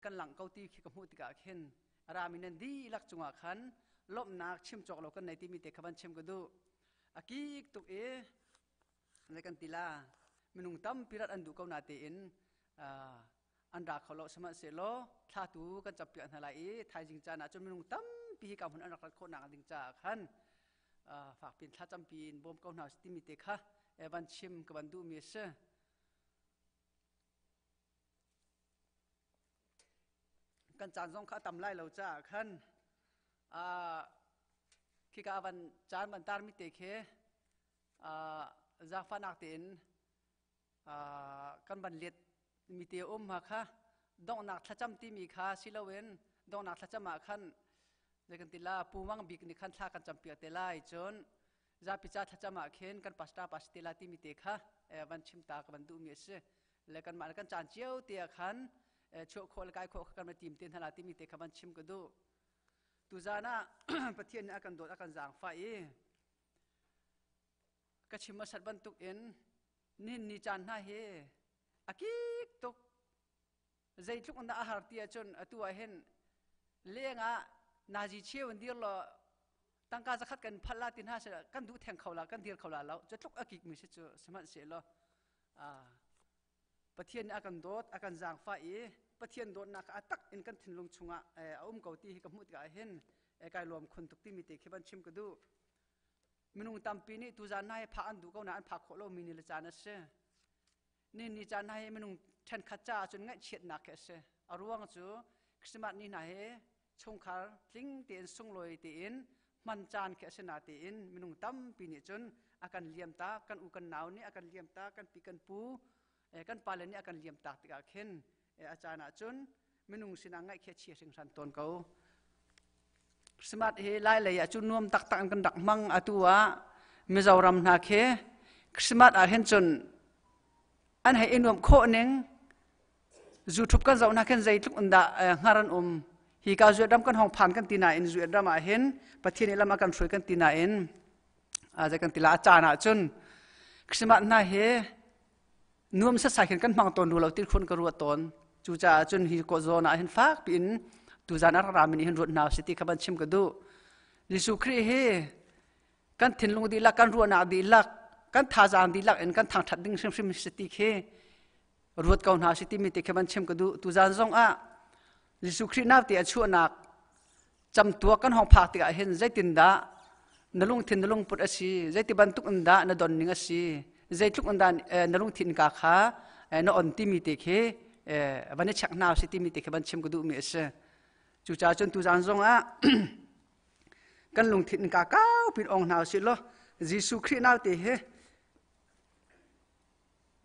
กันหลังเกาตีขี้กมุติกาเข็นรามินันดีลักจุงอาขันลบนักชิมจอกเรากันในที่มีเตะขบันชิมก็ดูอากีกตุกในกันติลาเมนุงตั้มพิรัตอันดูเขาหน้าเตอินอันรักเขาเราสมัครเสร็จแล้วท้าตูกันจับเปลี่ยนอะไรไทยจริงจังนะจนเมนุงตั้มปีกับคนอันรักคนหนักจริงจังขันฝากเป็นท้าจำปีนบ่มเขาหน้าที่มีเตะค่ะบันชิมกับบันดูมีเสกันจานซองข้าตำไล่เราจ้าขันคิดว่าวันจานบันตาร์มิเตะเคจากฟันอักเตนกันบันเลียดมิเตอมาค่ะดองนักทัจจำที่มีค่ะสิลาเวนดองนักทัจจำมาขันในกันติลาปูมังบิกนิขันท่ากันจำเปียเตลายจนจากพิจารทัจจำมาเข็นกันปัสตาปัสเตลาที่มิเตะค่ะวันชิมตากับบันดูมีเสและกันมากันจานเจียวเตียขันช่วยคนละกายคนกันมาทีมเต้นทลาที่มีเตะขบันชิมก็ดูตุจานะประเทศนี้อากันโดดอากันจางไฟก็ชิมมาสัตว์บรรทุกเอ็นนิจานน่าเฮอากิกตุกใจทุกคนน่าอาหารเตียจนตัวเห็นเลี้ยงนาจีเชี่ยวเดียวละตั้งการจะขัดกันพัลลาตินห้าเสร็จกันดูแทงเขาละกันเดียร์เขาละแล้วจะทุกอากิกมีเสร็จสมัครเสร็จแล้วประเทศนี้อากันโดดอากันจางไฟประเทศโดนนักตักอินกันถิ่นลงชุงเกาตีกับมุดกาเห็นกายรวมคนตุกที่มีเตะเขบันชิมก็ดูมินุงตามปีนี้ตุจานายพาอันดูเขาหน้าอันพักโคโลมินิลจานะเสนี่จานายมินุงเช่นขัดจ้าจนง่ายเฉียดหนักเสอารวงจูคริสต์มาสนี่นายชงคาร์ลิงเตียนส่งลอยเตียนมันจานเสนาเตียนมินุงตามปีนี้จนอาการเลี้ยมตากันอุกันหนาวนี่อาการเลี้ยมตากันปีกันปูกันปาเลนี่อาการเลี้ยมตาติกาเข็นอาจารย์จนมินุงสินังง่ายเขียดสิงสันตนเขาสมัติเฮไล่เลยจุนนวมตักกันดักมังตัวมิจารำนาเคสมัติเห็นจนอันให้อินวมโคนึงจูทุบกันเจ้านักเห็นใจทุกอันดางารันฮีกาจุดดำกันห้องผ่านกันตีนาอินจุดดำเห็นประเทศนี้ละมากันช่วยกันตีนาอินจะกันตีละอาจารย์จนสมัติน่าเฮนวมสัตย์ใส่กันมังตนดูเราติดคนกรัวตนจูจ่าจนฮีโกโซน่าเห็นฟักปินตุจานารามินิเห็นรถนาวสิติขบันชิมก็ดูยิสุครีเฮกันถิ่นลงดีลักกันรัวนาดีลักกันท่าจางดีลักเอ็นกันทางถัดดิ้งชิมสิติเครถเก่าหนาสิติมิติขบันชิมก็ดูตุจานซองยิสุครีนาตีชั่วนักจำตัวกันห้องพักติกาเห็นใจตินดานลุงถิ่นนลุงปุตอสีใจติบันทุกอันดานดอนนิงอสีใจทุกอันดานลุงถิ่นกาขานอนติมิติเควันนี้ชักนาวสิติมิติขบันชิมก็ดูมีเสจูจ่าจนตุจานซงกันลงถิ่นกาเก้าปิดองนาวสิโลยิสุครีนาวเตะ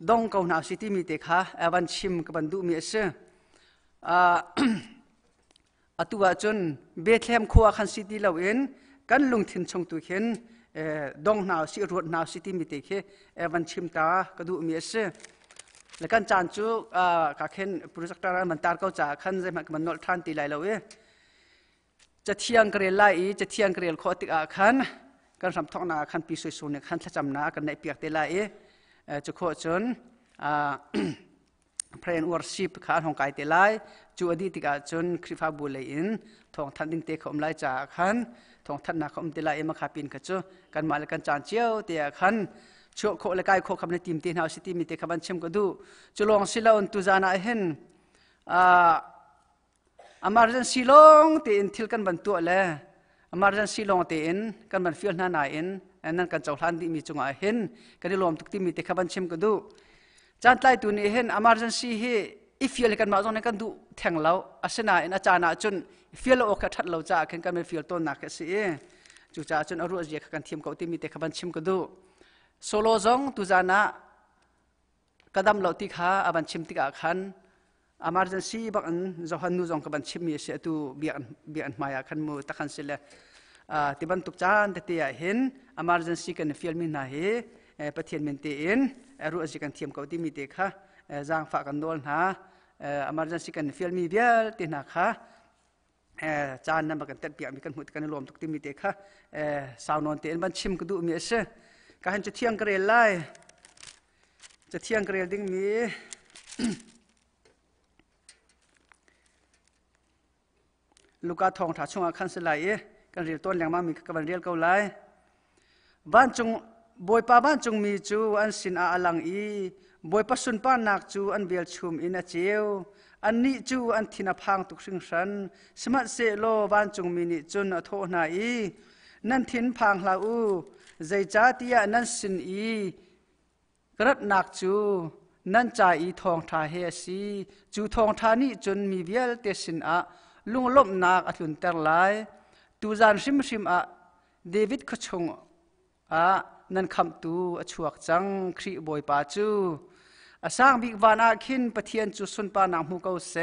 ดงเก้านาวสิติมีเตะค่ะวันชิมกับบันดูมีเสตัวจนเบธเลมขัวขันสิติเราเองกันลงถิ่นชงตุเข็นดงนาวสิรวดนาวสิติมีเตะวันชิมตากระดูมีเสแล้วกันจานจูกาเข็นโปรเจกต์การมันตาร์เขาจะขันใจมันนอลทันตีไลเราจะเที่ยงเกลียไล่จะเที่ยงเกลียข้อติกาขันกันสำทักนาขันปีสวยๆเนี่ยขันถ้าจำนากันในเปียกตีไล่จะโคจนเพลงวอร์ชิปขันของกายตีไล่จูอดีติกาจนคริฟาบุเลอินทองทันดิ้งเตะขมไล่จากขันทองทันนาขมตีไล่มาขาปินกันจูกันมาแล้วกันจานเจียวเตียขันช่วงโคละกายโคคำในทีมตีนเฮาสิตีมีเตะขบันเชมก็ดูจุลองสิลาอุนตุจานาเห็นemergency long te in thil kan ban tu le emergency long te in kan ban fiel na in nan kan chawhlan di mi chunga hen kan lom tuk ti mi te khaban chem ko du chan tlai tu ni hen emergency he if fiel kan ma zong kan du theng lau asena in achana chun fiel o kha that lo cha khen kan fiel ton na kha si chu cha chun aru je kan thim ko ti mi te khaban chem ko du solo zong tu jana kadam lo ti kha aban chem ti ka khan emergency bakan zohan nu zong kaban chimmi se tu bian maya khan mu takhan sele tiban tuk chan te ya hin emergency kan fiel min na he pathian min te in ru aji kan thiam ko ti mi te kha jang fa kan dol na emergency kan fiel mi bial te na kha chan na bakan tet biak mi kan mut kan lom tuk ti mi te kha saunon te ban chim ko du mi se ka han chu thiang krel lai chu thiang krel ding mi ลูกาทองถาช่วงขันสลายกันเรียลต้นอย่างมามีกันเรียลเกาไลบ้านจงบอยป้าบ้านจงมีจูอันสินอาลังอีบอยป้าสุนป้านักจูอันเบียลชุมอินาเจียวอันนี้จูอันทินาพังตุกสิงสันสมัติเสโลบ้านจงมีนิจุนอโทนาอีนั่นทินพังลาอูใจจ้าตียนั่นสินอีกระนักจูนั่นจ่าอีทองทาเฮสีจูทองทานี่จนมีเบียลเตสินอาลุงลบนักอัตุนเตอร์ไลตูจานริมริมอาเดวิดขชงนั่นคำตูชวกจังครีบอยปาจูสร้างบิกวานาขินปะเทียนจุสุนปานังมูเกาเส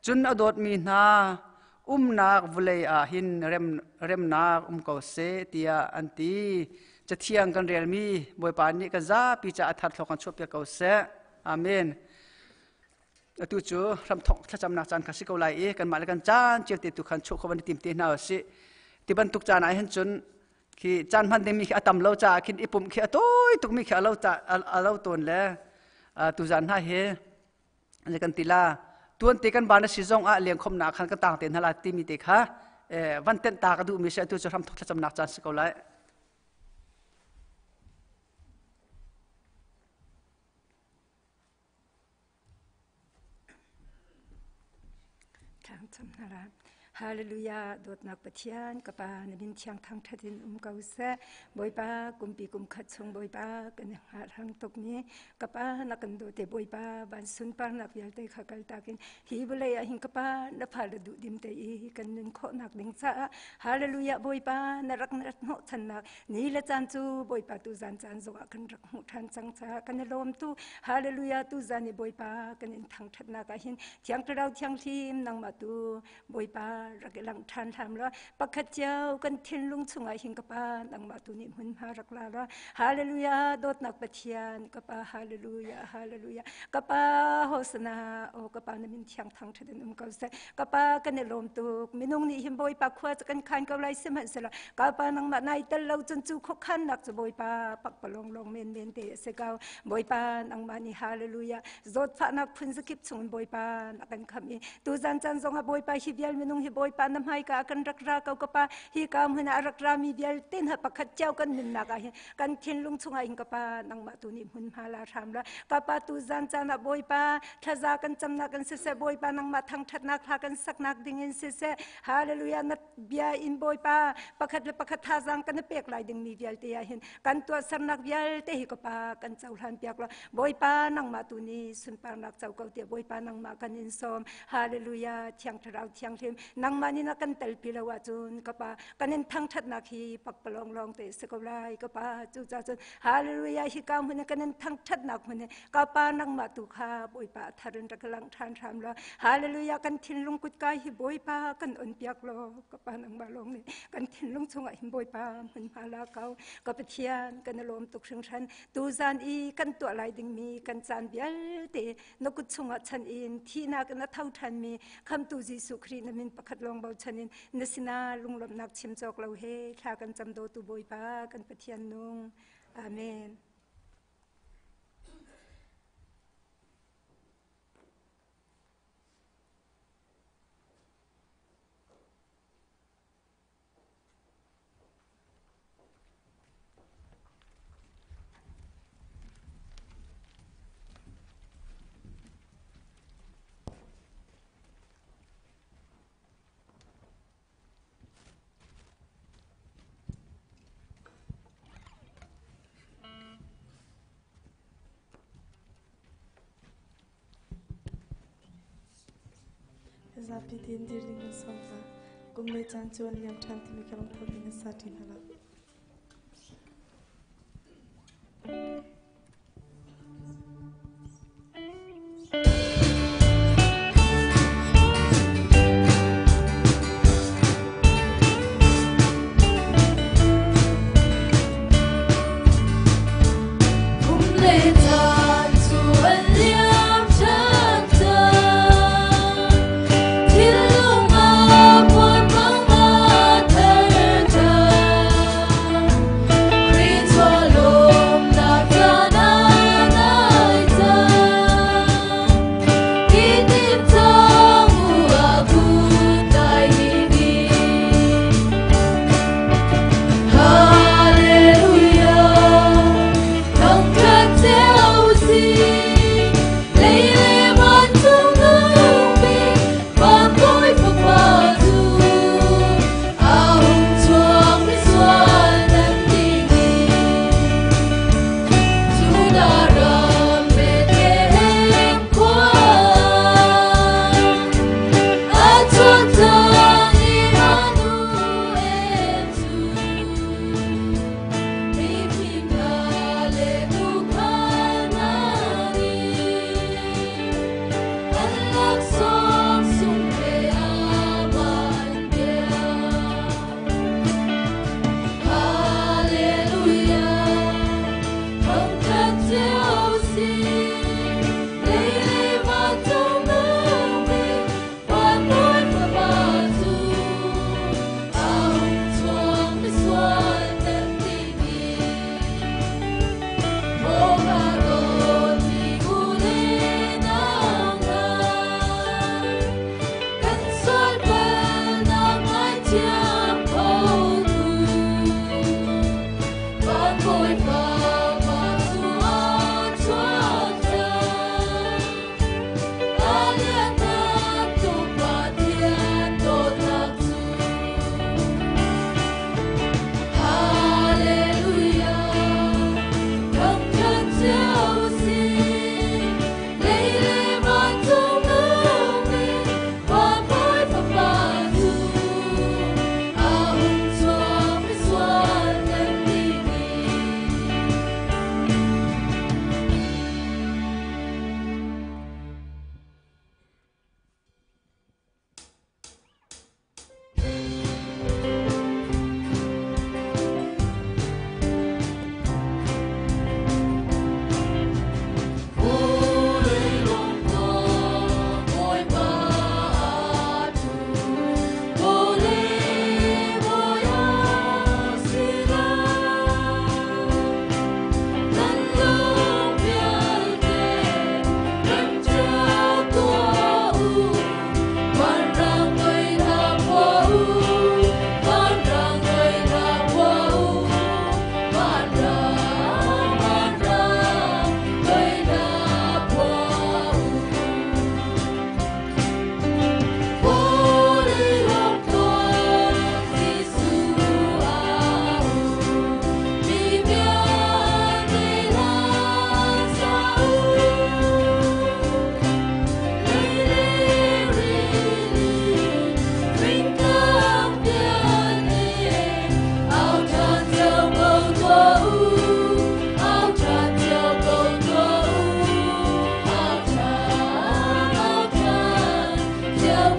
จุนอดดมีนานักวเลยหินเร็มนักเกาเสตียอันตีจะเที่ยงกันเรียลมีบอยปานี้ก็จะปีจะอัฐทกันชอบเกาเสอาเมนตูจูรำทองถ้าจำนักจานข้าศึกเกาไลกันมาแล้วกันจานเจียวติดตุขันชุกขวันติมตีน่าสิที่บรรทุกจานไอเห็นจนขี้จานพันเดมีขี้อัตมเล่าจ่าขี้อิปุ่มขี้ตุ้ยตุกมีขี้เล่าจ่าเล่าตัวเลยตุจานให้เฮอันนี้กันติลาตัวนี้กันบานสิจงเลี้ยงคมหนักขันก็ต่างเต็นฮาลาติมีเด็กฮะวันเต็นตากระดูมีเสียตัวจะทำทุกทจำนักจานสกอไลทางจำนาราฮาเลลูยาโดดนักปะเทียนกปานบินเชียงทางทัดินเกาเสบอยปากุมปีกุมขัดชงบอยปากันหาทางตกนี้กปานักกันโดเตบอยปาบันสุนปานักยัลเตขกัลตากินฮีบเลยหิงกปานพาลดุดิมเตอีกันนินโคนักดิงซาฮาเลลูยาบอยปานรักนรักโนทันนักนี่ละจันจูบอยปาตูจันจันโซกันรักหุทันจังซากันลมตูฮาเลลูยาตูจันบอยปากันนินทางทัดนักหินเทียงเราเทียงทีมนางมาตูบอยปารักลังทันทำแล้วปักขเจ้ากันเทียนลุงชงไอหิงกปานังมาตุนิมุนหารักลาละฮาเลลูยาโดดนักปะเทียนกปาฮาเลลูยาฮาเลลูยากปาโฮสนาโอกปานมินเทียงทางทะเดนเกาเสกปากันในลมตุกมินงนี่หิมบอยปาขวาจะกันขันเกาไลเสมันเสละกปานังมาในตะเลาจนจูขขันนักจะบอยปาปักปะลงลงเมนเมนเตเสกาบอยปานังมานี่ฮาเลลูยาโดดพระนักพุนสกิปชงบอยปานักกันคำนี้ตูจันจันทรงบอยปาฮิเบียลมินงฮิบอยปาน้ำให้กันรักราเกากปาฮีกามหนารักรามีเบียลเต้นหปักขัดเจ้ากันมินนักกันเทียนลุงชงไอหิงกปานังมาตุนิมุนฮาลาทามละกปาตูจันจานะบอยปาทะจากันจำนักกันเสเสบอยปานังมาทางทัดนักพากันสักนักดิ่งอินเสเสฮาเลลูยานัดเบียอินบอยปาปักขัดและปักขัดทาจังกันเปียกลายดิ่งมีเบียลเตียหินกันตัวสนักเบียลเตหิกปากันเจ้าหันเปียกละบอยปานังมาตุนีสุนปานักเจ้าเกาเตียบอยปานังมากันอินสมฮาเลลูยาเทียงทราวเทียงเทมนังมานี่นักกันเตลพิลาวาจุนกปากันอินทั้งทัดนักฮีปักปลองลองเตสกลายกปาจูจ่าจุนฮาเลลูยาฮิกามหุนกันอินทั้งทัดนักหุนกปานังมาตุขาบอยปาทารุนรักลังทานทามละฮาเลลูยากันทินลุงกุดกายฮิบอยปากันอ่อนเปียกโลกปานังมาลงนี่กันทินลุงชงไอหิบอยปาหุนพาลาเกากปเทียนกันลมตุกชิงชันตูจานอีกันตัวลายดิ่งมีกันจานเบียลเตนกุดชงชันอินที่นากันเท่าทันมีคำตูจิสุครีนมินประคัดลองเบาชันอินนสินาลุงลมนักชิมจอกเราเฮทากันจำโดตูบอยปากันปเทียนนุงอาเมน Zapi din dirling somna gumle chanchuan yam thanti mi kalang tholi satin hala Hãy subscribe cho kênh Ghiền Mì Gõ để không bỏ lỡ Vega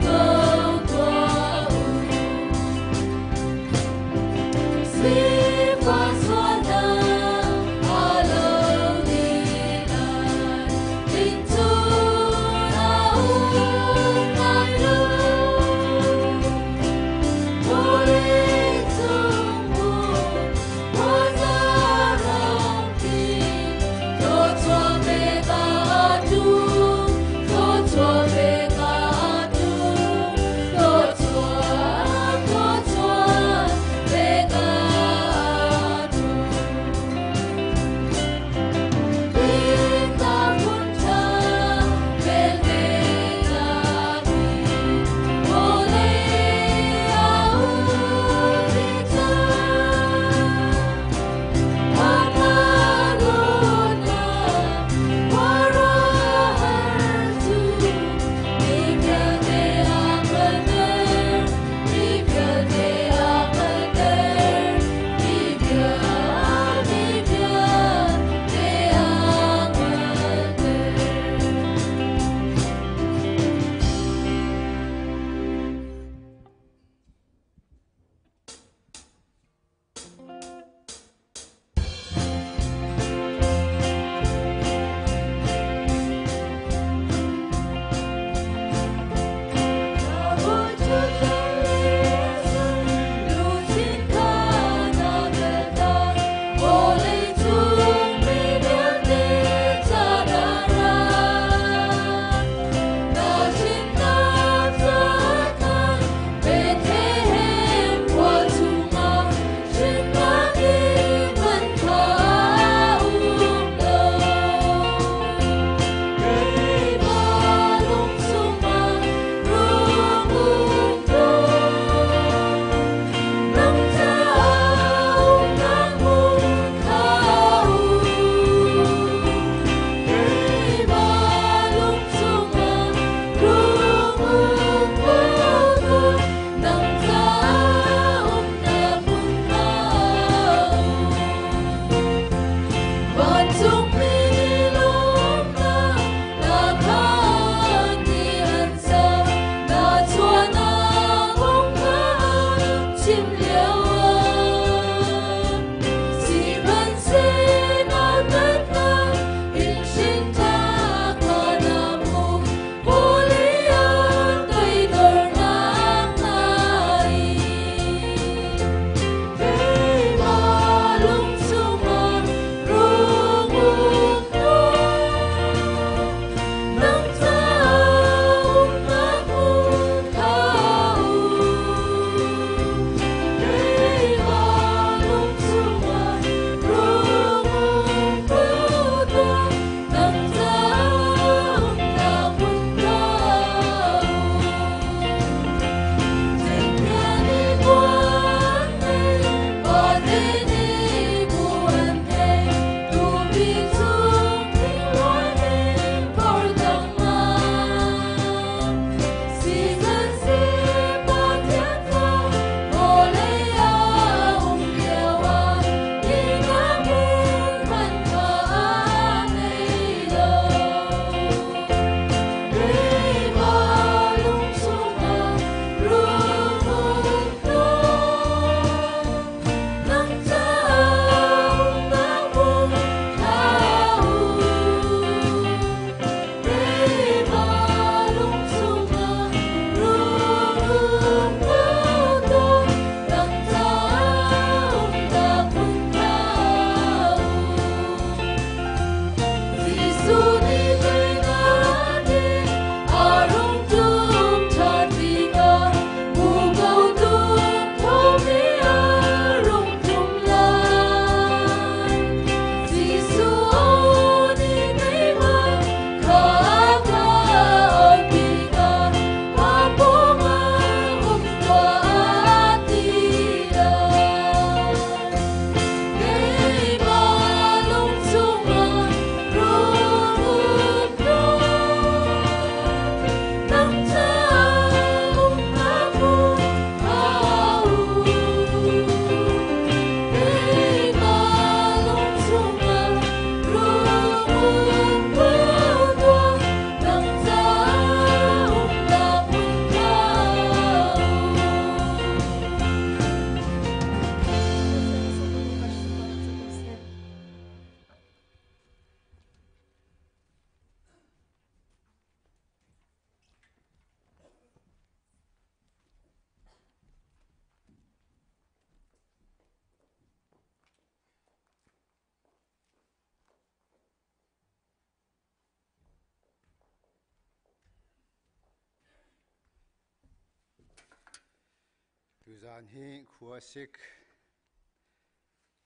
tu zan hi khua sik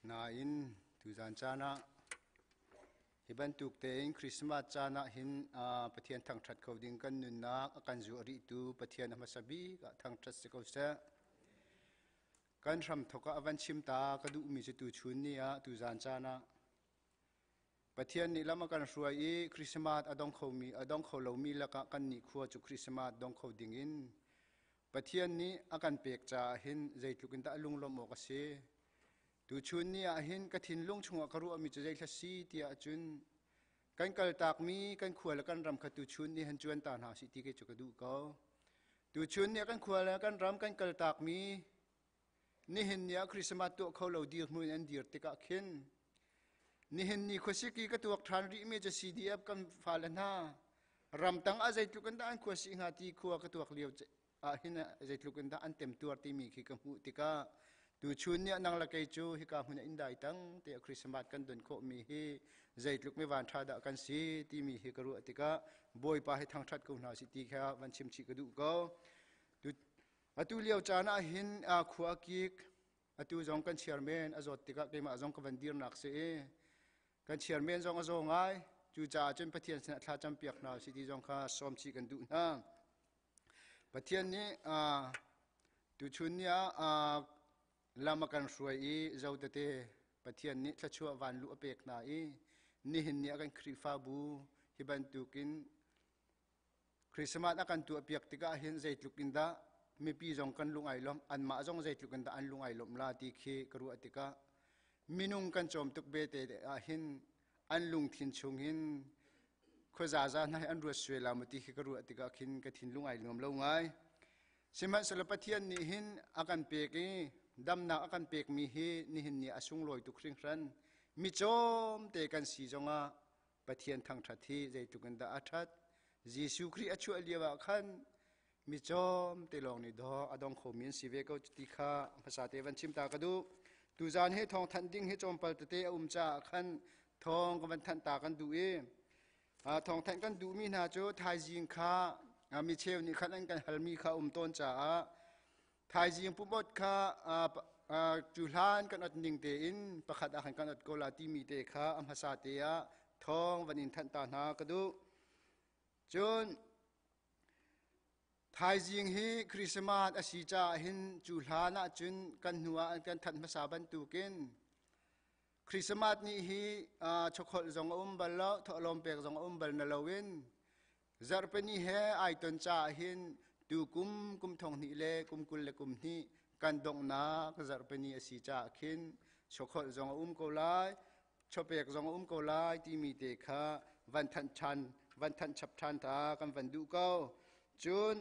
na in tu zan chana hi ban tuk te in Christmas chana hin pathian thang that kho ding kan nun na kan zu ri tu pathian ma sabi ka thang that se ko sa kan ram thoka avan chim ta ka du mi se tu chun ni a tu zan chana pathian ni lama kan ruai e Christmas adong kho lo mi la ka kan ni khua chu Christmas dong kho ding in pathian ni akan pek cha hin zaitlukin ta lung lom mo ka se tu chun ni a hin ka thin lung chunga karu ami chu zai thasi ti a chun kan kal tak mi kan khwal kan ram kha tu chun ni han chuan ta na si ti ke chu ka du ko tu chun ni kan khwal kan ram kan kal tak mi ni hin nia Christmas to kho lo dir mu an dir te ka khin ni hin ni khosiki ka tuak than ri me cha CDF kan falana ram tang a zaitlukin ta an khosi nga ti khuwa ka tuak liu a hina zaitlukin ta an tem tuar ti mi khi ka mu ti ka tu chun ni nang la kai chu hi ka huna indai tang te Christmas kan don kho mi hi zaitluk me wan tha da kan si ti mi hi ka ru atika boy pa hi thang that ko na si ti kha wan chim chi ka du ko tu atu liu chana hin a khuwa kik atu jong kan chairman azot tika ke ma jong ka van dir nak se e kan chairman jong azong ai chu cha chen pathian sa thla cham piak na si ti jong kha som chi kan du na pathian ni tu chun nia lama kan ruai i zautate pathian ni thachua van lu apek na i ni hin ni akan khrifa bu hiban tukin Christmas akan tu apiak tika hin zaitlukin da mi pi jong kan lungai lom an ma jong zaitlukin da an lungai lom la ti khi karu atika minung kan chom tuk be te a hin an lung thin chung hin khoza za na an ru swela mati khi karu atika khin ka thin lungai ngom lo ngai sima salapathian ni hin akan peki damna akan pek mi hi ni hin ni asung loi tu khring ran mi chom te kan si zonga pathian thang thathi zaitukan da athat Jesu Christ achu aliwa khan mi chom te long ni do adong khomin sive ko ti kha phasa te van chim ta ka du tu zan he thong than ding he chom pal te cha khan thong ka van than ta kan du e thong than kan du mi na chu thai jing kha mi cheu ni khan an kan halmi kha ton cha thai jing pu bot kha chu hlan kan at ning te in pakhat a kan at ko la ti mi te kha am hasa te a thong vanin than ta na ka du chun thai jing hi Christmas asi cha hin chu hlana chun kan nuwa kan that ma sa ban tu ken Christmas ni hi chokhol jong bal lo tholom pek jong bal na lowin zarpani he ai ton cha hin tu kum thong ni le kul le kum ni kan dong na ka zarpani asi cha khin chokhol jong ko lai chopek jong ko lai ti mi te kha van than chap than ta kan van du ko chun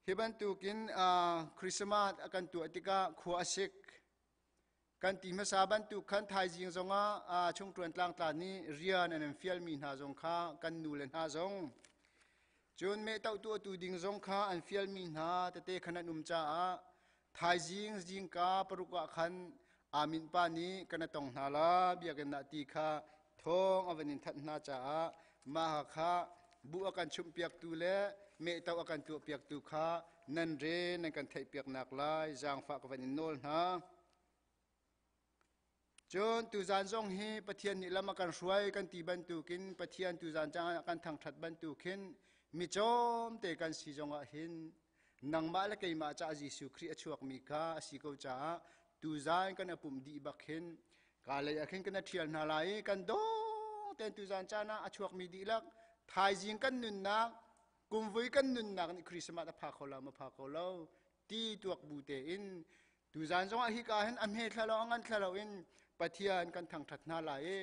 hiban tu kin Christmas akan tu atika khua sik kan ti ma saban tu khan thai jing zonga chung tuan tlang tla ni rian an fial mi na zong kha kan nu len ha zong chun me tau tu ding zong kha an fial mi na te khana num cha thai jing ka paruka khan amin pa ni kana tong na la bia kan na ti kha thong avanin that na cha ma kha bu akan chum piak tu le me tau akan tu piak tu kha nan re nan kan thai piak nak lai jang fa ka vanin nol na chon tu zan zong hi pathian ni lama kan ruai kan ti ban tu kin pathian tu zan chang kan thang that ban tu khin mi chom te kan si zonga hin nang ma la kai ma cha Jesu Christ achuak mi kha si ko cha tu zan kan apum di bakhin ka le akhin kan thial na lai kan do ten tu zan chana achuak mi di lak thai jing kan nun na kum vui kan nun na ni Christmas a pha khola ma pha kholo ti tuak bu te in tu zan zong a hi ka hen am he thalo angan thalo in pathian kan thang that na la e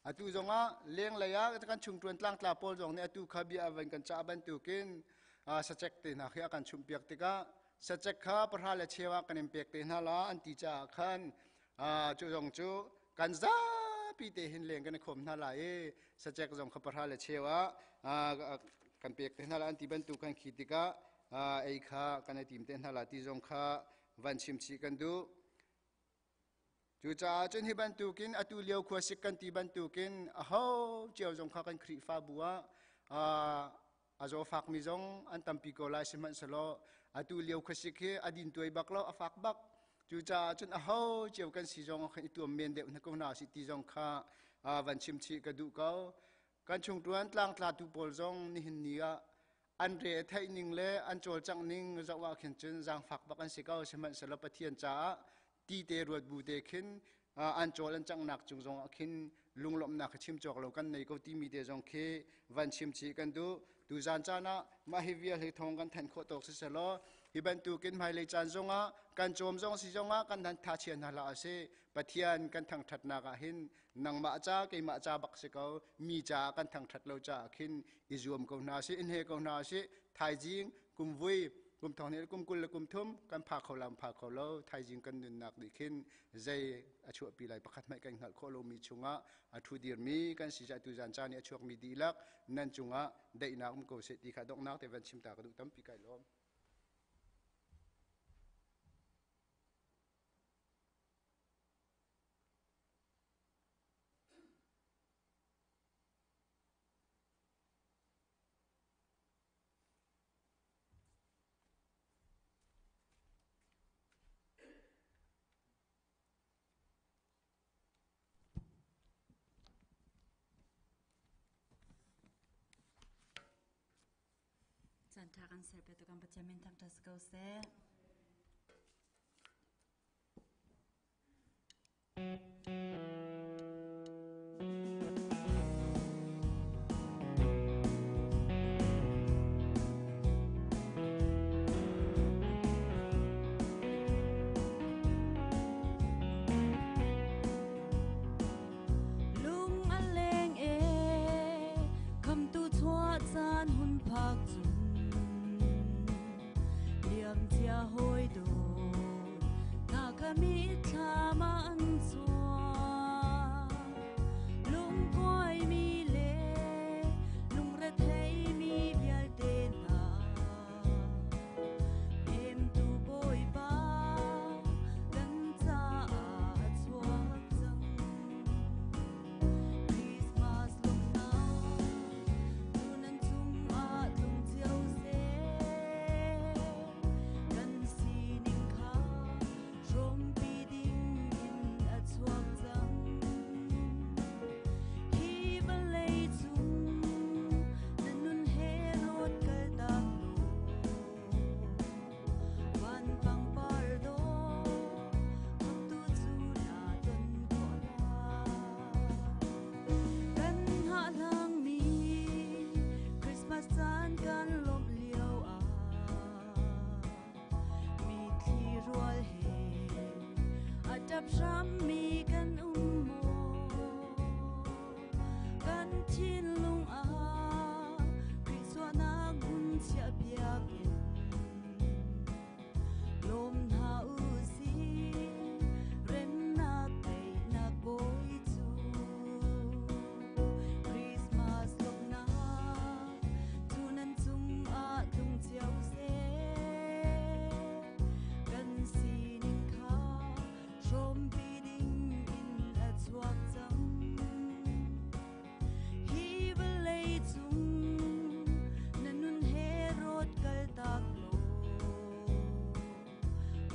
atu zonga leng la ya kan chung tuan tlang tla pol zong ne atu khabi awan kan cha ban tu kin sachek te na khia kan chum piak te ka sachek kha parha la chewa kan em pek te na la an ti cha khan chu zong chu kan za pi te hin leng kan khom na la e sachek zong kha parha la chewa kan pek te na la an ti ban tu kan khi ti ka ai kha kan tim te na la ti zong kha van chim chi kan du chu cha chen hi ban tu kin atu liao khwa sik kan ti ban tu kin a ho chiao jong kha kan khri fa buwa azo fak mi zong an tampi ko lai siman salo atu liu khasik he adin tuai baklo afak bak chu cha chun a ho chiu kan si zong khan tu men de na ko na si ti zong kha van chim chi ka du ko kan chung tuan tlang tla tu pol zong ni hin nia an re thai ning le an chol chang ning zawa khin chun jang fak bak an si ko siman salo pathian cha ti te ruat bu te khin an chol an chang nak chung zong khin lunglom na khachim chok lo kan nei ko ti mi te zong khe van chim chi kan du tu zan chana ma hi via le thong kan than kho tok se selo hi ban tu kin mai le chan zonga kan chom zong si zonga kan han tha chian hala ase pathian kan thang that na ka hin nang ma cha ke ma cha bak se ko mi cha kan thang that lo cha khin izuam ko na se in he ko na se thai jing kum vui kum thong ne kum kul kum thum kan pha kholam pha kholo thai jing kan nun nak di khin zai achu pi lai pakhat mai kan ngal kholo mi chunga athu dir mi kan si ja tu jan cha ni achuak mi dilak nan chunga dei na ko se ti kha dok nak te van chim ta ka du tam pi kai lom Santaran serpetu kan berjamin tang das kau se. Lung aleng kam tu chua chan hun phak chu. Tia hoi do na kami thama an chua lung koi mi le lung ra thei mi bial te na em tu boy ba kan cha a chua chang Christmas lung na tu nan chung a lung chiao se đập ram mi kan mo kan chin lung a Kriswana gun chia bia kin lom na u si ren na pe na boy chu Christmas lok na tu nan chung a tung chiao se kan si ning kha from beating in a chuak chang hi belai chung nanun he rot kal tak lo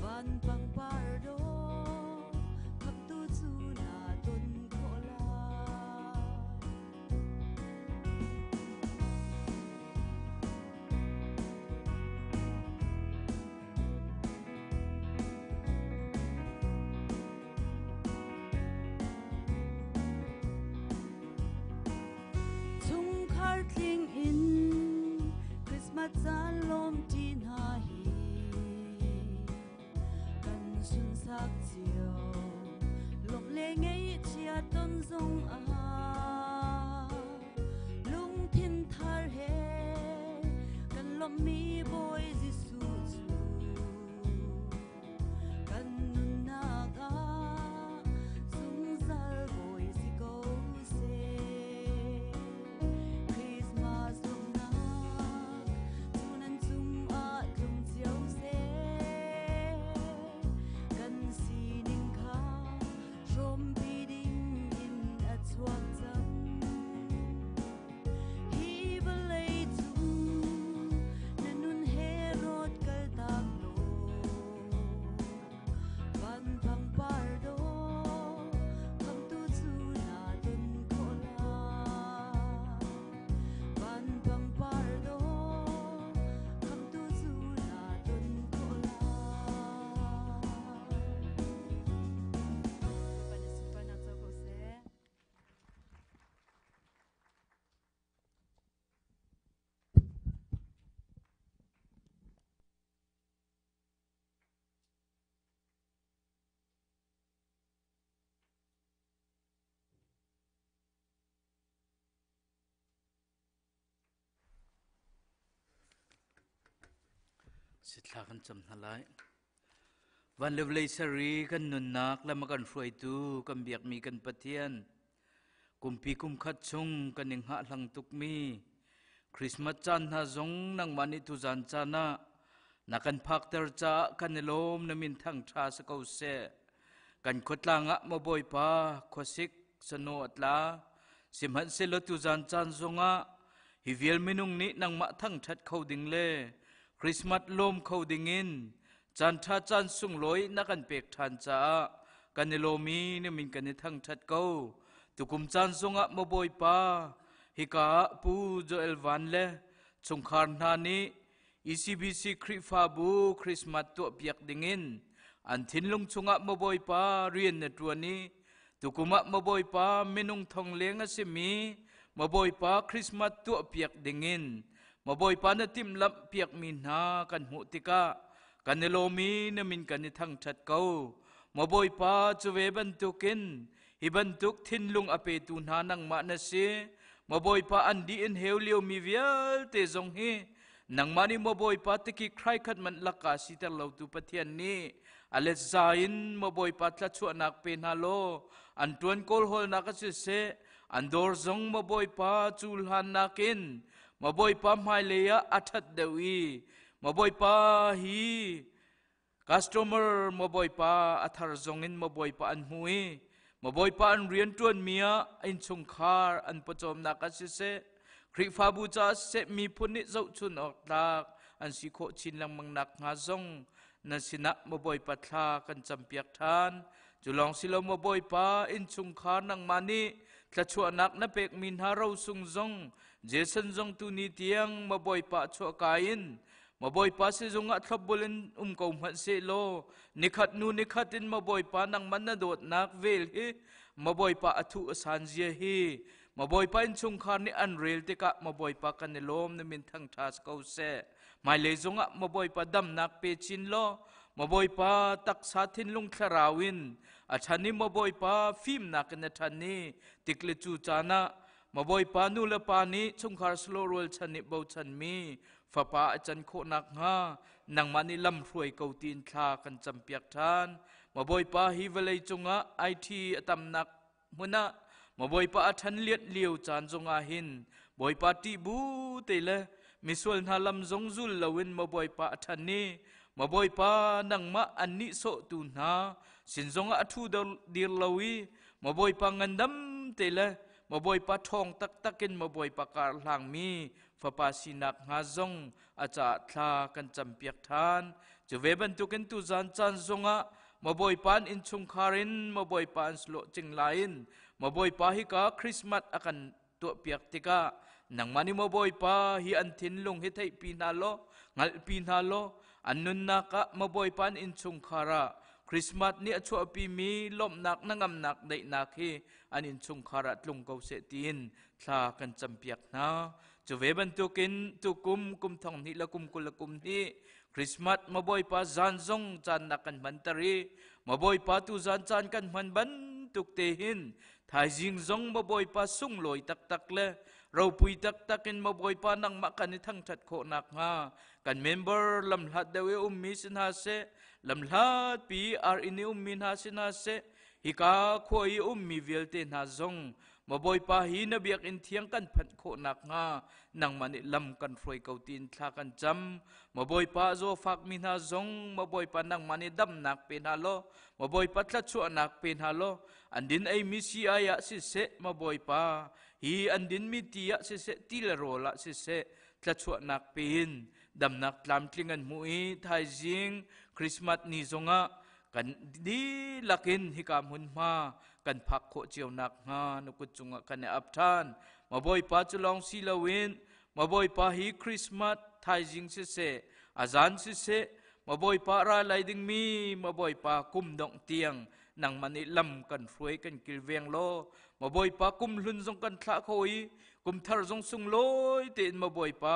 van pang par do khap tu chu na ton khola Tling in Christmas chan lom tin ha hi kan sun sak chiao lom le ngei chia ton zong a lung thin thar he kan lom mi boy jisu chu kan nun na ga sung zal boy si go se chuak chang hi belai chung สิทธากันจำทลายวันเลวเลยสรีกันนุนนักและมากันฟวยตูกันเบียกมีกันปะเทียนกุมปีกุมขัดชงกันหนึ่งหะหลังตุกมีคริสต์มาสจันทร์จงนังมันอิทุจันจานะนักกันพักเตอร์จ้ากันในลมนมินทั้งชาสกาวเสกันขดลางะมาบอยปาขสิกสนุอัตลาสิมหันเซลตุจันจันจงะฮิเวลมินุงนี้นังมาทั้งชัดเขาดิ่งเล่คริสต์มาสลมเขาดิ่งอินจันทร์จันสุงลอยนักกันเปกทันจ้ากันในลมีนมินกันในทั้งชัดเขาตุกุมจันจงะมาบอยปาฮิกาปูโจเอลวันเล่สงขารนานี้ECBC คริฟาบูคริสต์มาสตัวเปียกดิ่งอินอันทิ้งลงชงะมาบอยปาเรียนในตัวนี้ตุกุมะมาบอยปาเมนุงทองเลี้ยงอาศิมีมาบอยปาคริสต์มาสตัวเปียกดิ่งอินมาบอยปานติมลับเปียกมินหากันหุติกากันในโลมีนมินกันในทั้งชัดเก้ามาบอยปาจะเวบันตุกินฮิบันตุกทิ้งลงอเปตุนานังมาเนเสมาบอยปาอันดีอินเฮลเลียวมีเวียลเตจงฮีนังมานิมาบอยปาตะกี้ใครขัดมันลักกาสิตาเราตุปะเทียนนี้อเลซาอินมาบอยปาตละชวนักเป็นฮัลโลอันตวนโกลโฮลนักสิเสอันดอร์ซงมาบอยปาจูลฮันนักินมาบอยปาไมเลียอัทัดเดวีมาบอยปาฮีคัสโตเมอร์มาบอยปาอัทาร์ซงอินมาบอยปาอันหุยมาบอยปาอันเรียนตวนเมียอินชงคาร์อันประจอมนักสิเสคริฟาบูจาเสมีพุนิเจ้าชุนออกตากอันสิโคชินลังมังนักงาซงนัสินะมาบอยปัทลากันจำเปียกทานจุลองสิลมาบอยปาอินชุงคานังมานีทละชัวนักนับเป็กมินฮาเราซุงซงเจสันซงตุนีเตียงมาบอยปาชัวกายินมาบอยปาเสจงอัทบบุลินกงหัดเซโลนิขัดนูนิขัดินมาบอยปานังมันนโดดนักเวลฮีมาบอยปาอทุอสันเจียฮีมาบอยปาอินชุงคานี่อันเรลติกะมาบอยปากันในลมนมินทั้งทัสเกาเซไม่เลยจงอะมาบอยปาดำนักเปชินโลมาบอยปาตักสาธินลุงคราวินอาชันนี้มาบอยปาฟิมนักในทันนี้ติกเลจูจานะมาบอยปานูเลปานี้ชุงคาร์สโลโรลชันนิบาวชันมีฟ้าป่าอาจารย์โคนักฮานังมันนี่ลำรวยเกาตีนทากันจำเปียกทานมาบอยปาฮิเวลัยจงอะไอทีตำนักมุนะมาบอยปาทันเลียดเลียวจานจงอาหินบอยปาตีบูเตเลมิสวลนาลำจงจุลลวินมาบอยปาทันนี้มาบอยปานังมาอันนี้โซตุนาสินจงอาทูดีลวีมาบอยปางันดำเตเลมาบอยปาทองตักตักินมาบอยปาการหลังมีฟ้าป่าสินักงาจงอาจารย์ทากันจำเปียกทานจะเวบันตุกินตุจันจันจงอามาบอยปานอินชุงคารินมาบอยปานสโลจิงไลน์มาบอยปาฮิกาคริสต์มาสอากันตัวเปียกติกานังมันนี่มาบอยปาฮิอันทินลงฮิไทปีนาโลงัลปีนาโลอันนุนนักะมาบอยปานอินชุงคาระคริสต์มาสนี่ชัวปีมีลมนักนังอำนักได้นักฮีอันอินชุงคาระลงเกาเสตีนทากันจำเปียกนาจะเวบันตุกินตุกุมทองนี่ละกุมกุลกุมนี่คริสต์มาสมาบอยปาจานจงจานนักกันบันตรีมาบอยปาตุจานกันมันบันตุกเตหินทายจิงจงมาบอยปาสุงลอยตักเลเราปุยตักกินมาบอยปานังมากันในทั้งชัดโคนักฮากันเมมเบอร์ลำลัดเดวมิสินาเซลำลัดปีอาร์อินิมินาสินาเซฮิกาขวยมีเวลเตนาจงมาบอยปาฮีนเบียกอินเทียงกันพันโคนักงานังมันลำกันฟรอยเกาตีนทากันจำมาบอยปาโซฟักมินาจงมาบอยปานังมันดำนักเป็นฮัลโลมาบอยปาทัดชัวนักเป็นฮัลโลอันดินไอมิซีอายะสิเสมาบอยปาฮีอันดินมิตียะสิเสติลโรละสิเสทัดชัวนักเป็นดำนักลำคลิงันมุยไทยจิงคริสต์มาสนี้จงะกันดีลักินฮิกามหุนมากันพักโคเจียวนักงานกุจุงกันอับทานมาบอยปาจุลองศิลวินมาบอยปาฮีคริสต์มาสไทยจิงสิเสอาจารย์สิเสมาบอยปาราไลดิงมีมาบอยปากุมดองเตียงนังมันนี่ลำกันฟวยกันกิลเวียงโลมาบอยปากุมลุนจงกันทะโคยกุมทารจงสุงลอยเตนมาบอยปา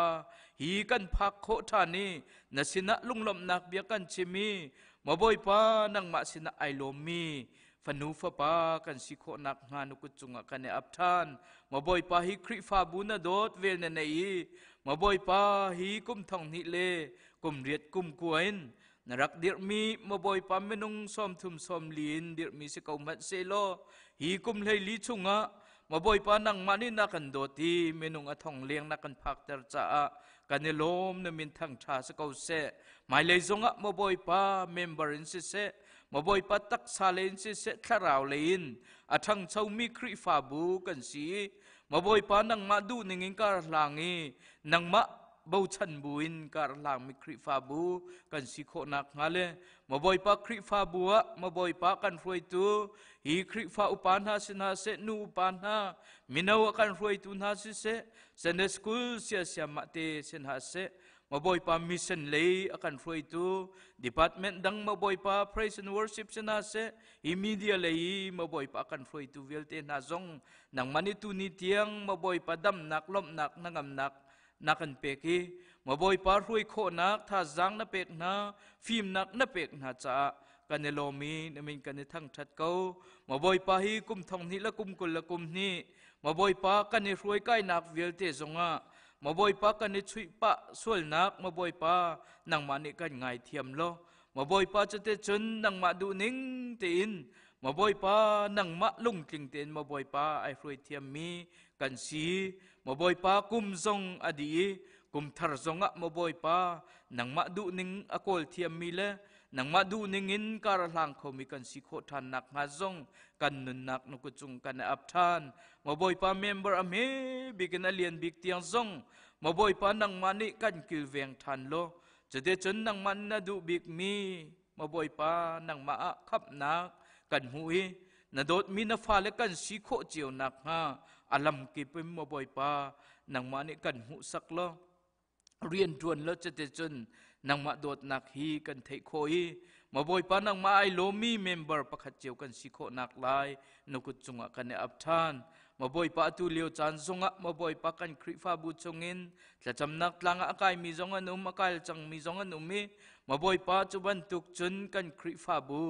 ฮีกันพักโคทานีนัสินะลุงลมนักเบียกันชิมีมาบอยปานังมาสินะไอโลมีฟันูฟ้าปากันสิโคนักงานุกุจุงกันอับทานมาบอยปาฮิคริฟาบุนาโดดเวลเนเนย มาบ่อยป้าฮีกุมทองนิเลกุมเรียดกุมกวนนรักเดียมีมาบ่อยป้าเมนุงซ้อมทุมซ้อมลีนเดียมีสกาวมัดเซโลฮีกุมเลยลีชุงะมาบ่อยป้านังมานี่นักันโดตีเมนุงอทองเลี้ยงนักันพักเตอร์จ้ากันเนลมนมินทั้งชาสกาวเซหมายเลยจงะมาบ่อยป้าเมมเบอร์อินสิเซมาบ่อยป้าตักซาเลนสิเซทาราวเลนอทั้งเจ้ามีคริฟาบูกันสีมาบ่อยป้านังมาดูนิงการลางีนังมาบ่าวชันบุญการลางมีคริฟาบูกันสิโคนักงาเลมาบ่อยป้าคริฟาบัวมาบ่อยป้ากันรวยตัวฮีคริฟาอุปานาสินาเสนูอุปานามินาวกันรวยตัวนาสิเสเซนสกุลเสียเสียมาเตเซนหาเสมาบ่อยป้ามิชชันเลยกันรวยตัวดีพาร์ตเมนต์ดังมาบ่อยป้า praise and worship เซนหาเสอิมีเดียเลยมาบ่อยป้ากันรวยตัวเวลเตนาซงนังมันนี่ตัวนี้เตียงมาบ่อยป้าดำนักล้มนักนังอำนักนักันเปกีมาบ่อยปารวยโคนักท่าจังนับเปกนาฟิล์มนักนับเปกนาจ้ากันเนโลมีนมินกันเนทั้งชัดเก้ามาบ่อยปาฮีกุมทองนี้ละกุมกุลละกุมนี้มาบ่อยปากันเนรวยใกล้นักเวลเตจงะมาบ่อยปากันเนชุยปะส่วนนักมาบ่อยปานังมาเนกันไงเทียมโลมาบ่อยปาจะเตจนนังมาดูนิ่งเตีนมาบ่อยปานังมาลุงจริงเตีนมาบ่อยปาไอรวยเทียมมีกันสีมาบ่อยป้ากุมซงอดีกุมทารซงะมาบ่อยป้านังมาดูนิงอโกลเทียมมีเลนังมาดูนิงอินการหลังเขามีกันสิโคทานนักงาซงกันนุนนักนกุจุงกันอับทานมาบ่อยป้าเมมเบอร์อเมบิกันเลียนบิกเตียงซงมาบ่อยป้านังมานิกันกิลเวียงทานโลจะได้จนนังมันนาดูบิกมีมาบ่อยป้านังมาขับนักกันหุยนาโดดมีนาฟ้าและกันสิโคเจียวนักฮะอลัมกิปมาบ่อยป้านังมานี่กันหูสักล้อเรียนจวนแล้วจะเจนนังมาโดดนักฮีกันเทโคยมาบ่อยป้านังมาไอโลมีเมมเบอร์ประคัดเจียวกันสิโคนักลายนกุจุงะกันเนอับทานมาบ่อยป้าตุเลียวจานซงะมาบ่อยป้ากันคริฟาบุจงอินจะจำนักลางอากายมีจงอันอากายจังมีจงอันมีมาบ่อยป้าจุบันตุกจุนกันคริฟาบู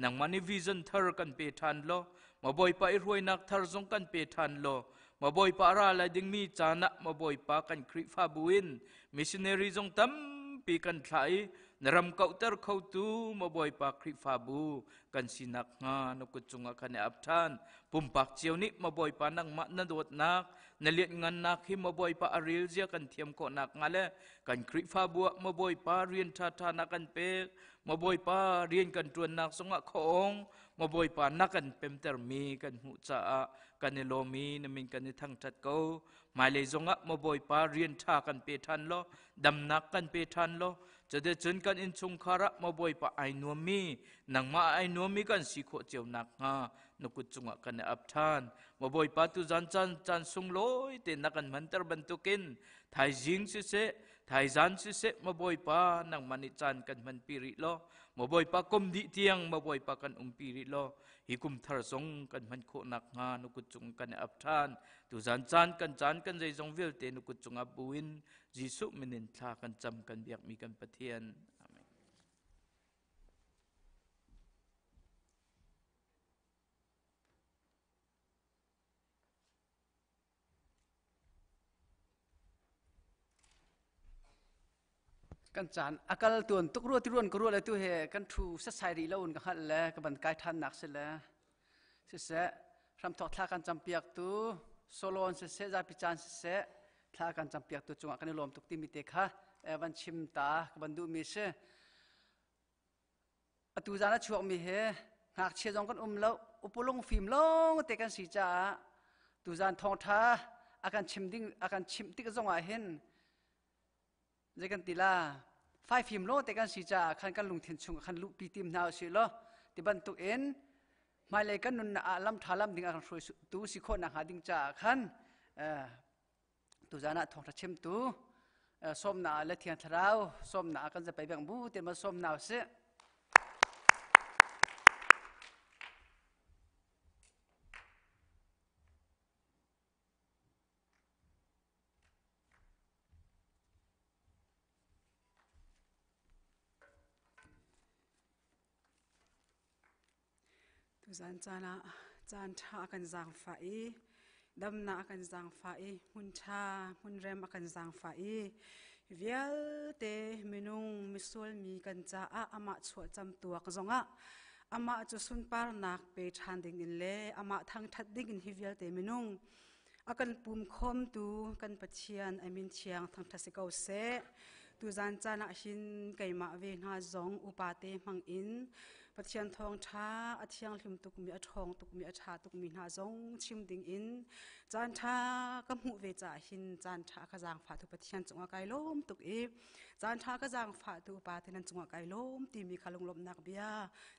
นังมานี่วิซันเธอกันเปทันโลมาบ่อยป้าอีรวยนักทารซงกันเปทันโลมาบ่อยป้าราลายดึงมีจานะมาบ่อยป้ากันคริฟาบุอินมิชชันนารีจงตั้มปีกันไทยนรำเก่าเตอร์เขาตูมาบ่อยป้าคริฟาบูกันสินักงานกุจุงกันอับทานปุ่มปักเจียวนี้มาบ่อยป้านังมานาโดดนักนเลียนงานนักที่มาบ่อยป้าอาริลเจียกันเทียมโคนักงาเลกันคริฟาบัวมาบ่อยป้าเรียนทานักกันเปกมาบ่อยป้าเรียนกันจวนนักสงะของมาบ่อยป้านักกันเป็นเตอร์มีกันหูจ่ากันเนโลมีนมินกันในทั้งจัดเก้าหมายเลยจงะมาบ่อยป้าเรียนท่ากันเปทันโลดำนักกันเปทันโลจะได้จนกันอินชุงคาระมาบ่อยป้าไอนัวมีนังมาไอนัวมีกันสิโคเจียวนักงานกุจงะกันในอับทานมาบ่อยป้าตุจันสุงลอยเตนักกันมันเตอร์บันตุกินไทยจิงสิเสไทยจันสิเสมาบ่อยป้านังมันนิจันกันมันปิริโลมาบ่อยป้ากุมดิเตียงมาบ่อยป้ากันปิริโลฮิกุมทารซงกันมันโคนักงานุกุจุงกันอับทานตุจันกันใจจงเวลเตนุกุจุงอับบุญจิสุมินินทากันจำกันเบียกมีกันปะเทียนอาเมนกันจานอากาศตัวตุกรัวที่รวนก็รัวเลยตัวเหกันทูสัตย์ใส่ดีแล้วอุ่นกันหันแล้วกับบันกายทันหนักเสียแล้วเสียทำทอดทากันจำเปียกตัวโซโลนเสียใจพิจารณ์เสียทากันจำเปียกตัวจงกันในลมตุกติมิเตค่ะวันชิมตากับบันดูมีเสอตูจานะช่วงมีเหหากเชียจงกันแล้วอุปลงฟิล์มลงเตกันสีจ้าตูจานทองท้าอาการชิมดิ้งอาการชิมติ๊กจงอาเห็นเจกันตีลาไฟฟิล์มโลแต่กันสีจ้าขันกันลุงเทียนชงขันลุปีติมนาวสิโลที่บันตุกเอ็นมาเลยกันนุนอาลัมทาลัมดิ้งอาการช่วยตูสิโคนักหาดิ้งจ้าขันตูจานะทองทัชเชมตูส้มนาเลเทียนทราวส้มนากันจะไปแบ่งบูเต็มมาส้มนาวเสตุจันจานะจานทากันจางไฟ ดำนากันจางฟ้ามุนชามุนเรมกันจางฟ้าเวียลเตมินุงมิสวลมีกันจ้าอามาชัวจำตัวกจงอามาจะสุนปาร์นักเปชันดิ่งอินเล่อามาทั้งทัดดิ่งอินฮิเวียลเตมินุงอากันปุ่มคมตูกันปัจเจียนไอมินเชียงทั้งทัศกาเสตูจานจานะหินไก่มาเวนาจงอุปาเตมังอินปัจเจียนทองช้าอาเทียงลิมตุกมีอาทองตุกมีอาชาตุกมีนาจงชิมดิ่งอินจานช้ากำหูเวจ่าหินจานช้ากระจางฝาตุปัจเจียนจงอาไก่ล้มตุกจานช้ากระจางฝาตุอุปาเตนันจงอาไก่ล้มตีมีขาลงลมนักเบีย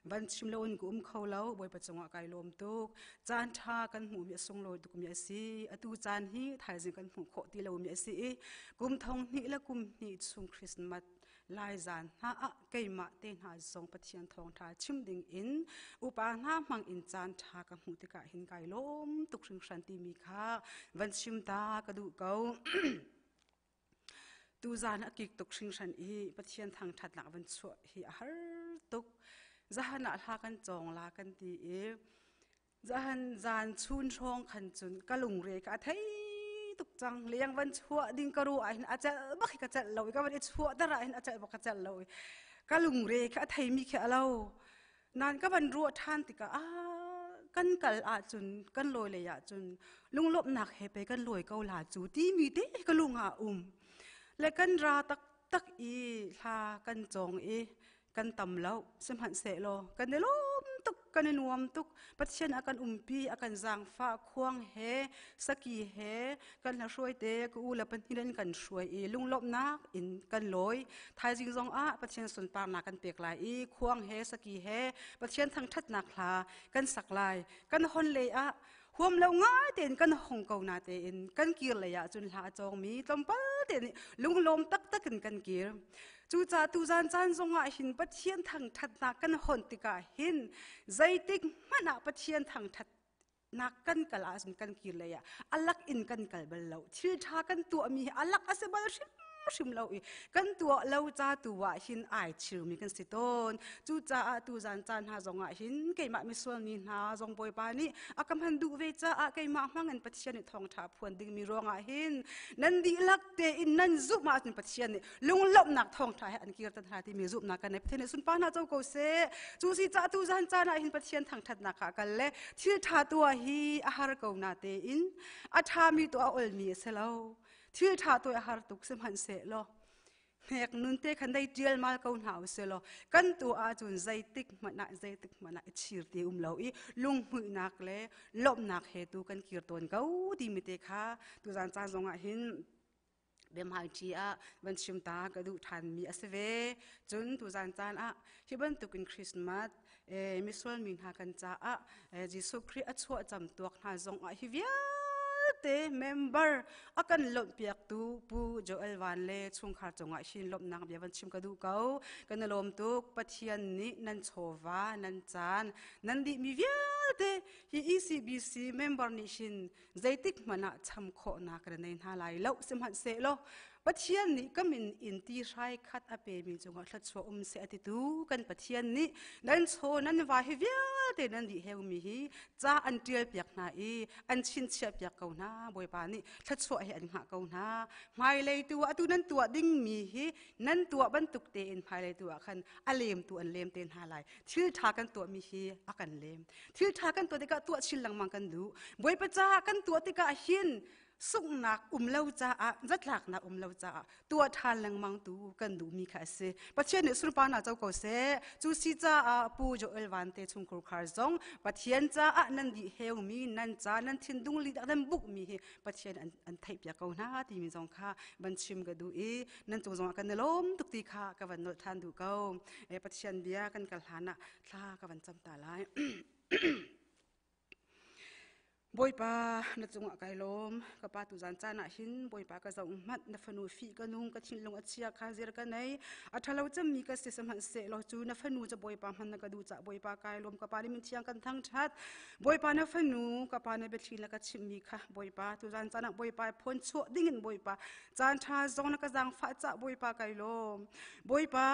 วันชิมโลนกุมเขาเล้าบอยปัจจงอาไก่ล้มตุกจานช้ากันหูมีทรงโลตุกมีสีอตูจานฮีถ่ายจึงกันหูโคตีโลมีสีกุมทองนี้และกุมนี้สุงคริสต์มาสลายจานหาเกยมาเตนหาทรงปะเทียนทองทาชิมดิ่งอินอุปาหน้ามังอินจานทากับหูติกาหินไก่ล้มตุกถึงสันติมีค่าวันชิมตากระดูเกาตูจานกิกตุกถึงสันปะเทียนทางถัดหลักวันชั่วฮีฮาร์ตุกจะหันหน้าทากันจองลากันตีจะหันจานชุนช่องขันจุนกะลุงเรกะไทตุกจังเลี้ยงวันชั่วดิ้งกระรูไอ้อาจจะบักกระจัดลอยก็วันชั่วแต่ไรอาจจะบักกระจัดลอยกะลุงเรกะไทยมีแค่เรานานก็วันรัวท่านติกะกันกัลอาจุนกันลอยเลยอาจุนลุงลบหนักเฮไปกันลอยเกาหลาจูที่มีเด็กลุงอาและกันราตักลากันจองกันตำเล่าสมหันเสโลกันเดลมตุกกันนวมตุกปัจเจนอากันปีอากันจางฟ้าควงเฮสกีเฮกันละช่วยเตกูละเป็นที่เล่นกันช่วยลุงลบนักอินกันลอยไทยจริงจงปัจเจนส่วนปานากันเปียกลายควงเฮสกีเฮปัจเจนทั้งทัดนักลากันสักลายกันฮอนเลยห่วมเราง่ายเต็นกันหงเกานาเต็นกันกีร์เลยจุนหาจองมีตำปะเต็นลุงลมตักกันกีร์จูจ่าตูจานจานทรงหินปัจเจียนทางทัดนักกันหอนติกาหินใจติกมันปัจเจียนทางทัดนักกันกลาสุนกันกีร์เลยอัลลักอินกันกลบเล่าชื่อทากันตัวมีอัลลักอาศัยบาร์ชิมเล่ากันตัวเล่าจ่าตัวหินไอชิวมีกันสิต้นจูจ่าตูจานจานหาจงหินเกี่ยมาไม่ส่วนนี้หาจงบอยปานี่อากัมพันดูเวจ่าเกี่ยมามังเงินปัจเจียนทองทับพวนดึงมีรองหินนันดีลักเตอินนันซุมาจนปัจเจียนลุงลบนักทองทับอันกีร์ตันหาที่มีซุนักกันในประเทศสุนปานาเจ้าโกเซจูสิจ่าตูจานจานหินปัจเจียนทางทัดนักกันเลยชื่อทาตัวฮีอาหารเกานาเตอินอาทามีตัวอลมีเสลาชื่อทาตัวอาหารตุกสมหันเสลอเฮกนุนเตคันได้เจียลมาเกาหาวเสลอกันตัวอาจุนใจติกมันนะชีร์ตีเล่าลุงมือนักเล่ลบนักเฮตุกันกีร์ตนเกาดีมิเตค่ะตัวจานจานจงหินเบมหายจีวันชิมตากระดูทันมีอาศัยจนตัวจานจานที่บันตุกินคริสต์มาสมิสวลมินหากันจ้าจิสุคริอัชวจำตัวหาจงฮิวิเตเมมเบอร์อากันลบเปียกตูปูโจเอลวันเล่ช่วงขาจงชินลบนักเบียวันชิมกระดูเกากันลมตุกปะเทียนนี้นันโชวานันจานนันดิมีเวียเตฮี ECBC เมมเบอร์นิชินใจติกมันทำโคนักระเนนหาไหลแล้วสมหันเสโลปะเทียนนี้ก็มินอินตีใช้คัดอเปมิจงหัดชัวเสติตูกันปะเทียนนี้นันโชนันวาฮิเวียเตนันดิเฮวมีฮีจ้าอันเดียเปียกนาอันชินเชียเปียกเกาหน้าบอยปานี่ชัดชัวให้อันหาเกาหน้าไม่เลยตัวตูนันตัวดิ้งมีฮีนันตัวบรรทุกเตนภายเลยตัวคันอเลมตัวอันเลมเตนหาไหลชื่อทากันตัวมีฮีอากันเลมชื่อทากันตัวติกะตัวชินหลังมังกันดูบอยปะจ้ากันตัวติกะหินสุกนักเล่าจ้าจัดหลักนักเล่าจ้าตัวทานลังมังตูกันดูมีค่ะเสปัจเจนสุรปานาเจ้าก็เสจูซีจ้าปูโจเอลวันเตชุงครูคาร์ซงปัจเจนจ้านันดีเฮลมีนันจ้านันทินดุงลีดันบุกมีปัจเจนอันไทยเปียกเอาหน้าที่มีจงค่ะบัญชิมกันดูนันจงกันล้มตุกตีค่ะกับวันนทานดูเกาปัจเจนเบียกันกัลหานะคลากับวันจำตาลายบอยปาณจังหวะไกลมกับปาตุจานจานะหินบอยปากระจงมัดนฟนูฟีกันนุงกระชินลงอัจฉริยะคาเซรกันไหนอัฐเราจะมีกษัตริย์สมันเสลจูนฟนูจะบอยปามันกระดูจะบอยปาไกลมกับปาดิมิเชียงกันทั้งชัดบอยปานฟนูกับปาในเบชินละกชิมีค่ะบอยปาตุจานจานะบอยปาพ้นชั่วดิ่งบอยปาจานชาจงนักจังฟ้าจะบอยปาไกลมบอยปา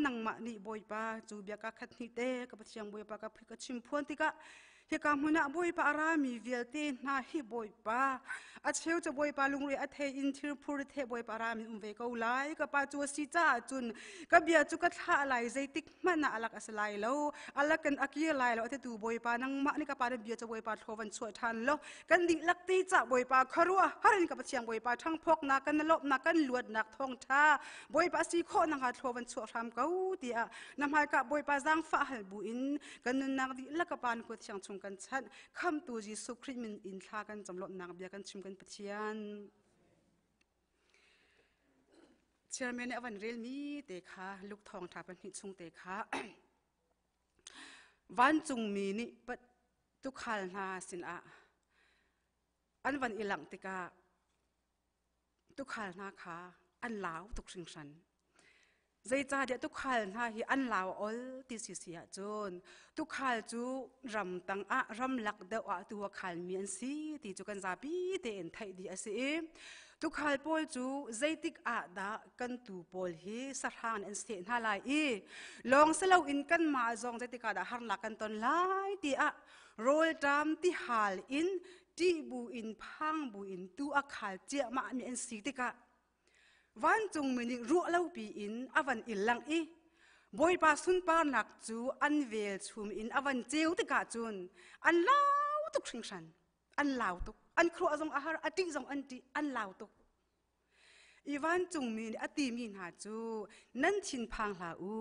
นังมานีบอยปาจูเบียกขัดนิเตกับเชียงบอยปากับพิกชิมพ้นติกะ hi ka hmuna boi pa ara mi velte na hi boi pa a cheu cha boi pa lungri a the in thir phur the boi pa ra mi ve ko lai ka pa chu si cha chun ka bia chu ka thla lai zai tik mana alak aslai lo alakan akia lai lo the tu boi pa nang ma ni ka pa bia cha boi pa thowan chua than lo kan di lak ti cha boi pa kharua harin ka pa chiang boi pa thang phok na kan lop na kan luat nak thong tha boi pa si kho na ha thowan chua ram kau ti a namhai ka boi pa jang fa hal bu in kan nun nak di lak ka pan ko chiang chung kan chan kham tu ji su khri min in thla kan jamlop nak bia kan chim kan pathian chairman avan rel mi te kha luk thong tha pan hi chung te kha van chung mi ni pat tu khal na sin a an van ilang te ka tu khal na kha an law tuk sing san zai cha dia tu khal na hi an law ol ti si sia chon tu khal chu ram tang a ram lak de wa tu khal mi an si ti chu kan za pi te en thai di ase tu khal pol chu zaitik a da kan tu pol hi sarhan en se na lai i long selo in kan ma zong zaitika da har la kan ton lai ti a rol dam ti hal in ti bu in phang bu in tu a khal chia ma mi en si tika van chung mi ni ru lo pi in avan ilang i boi pa sun pa nak chu an vel chum in avan cheu tika chun an lau tuk sing san an lau tuk an khro azong ahar ati zong an ti an lau tuk iwan chung mi ati mi na chu nan chin phang la u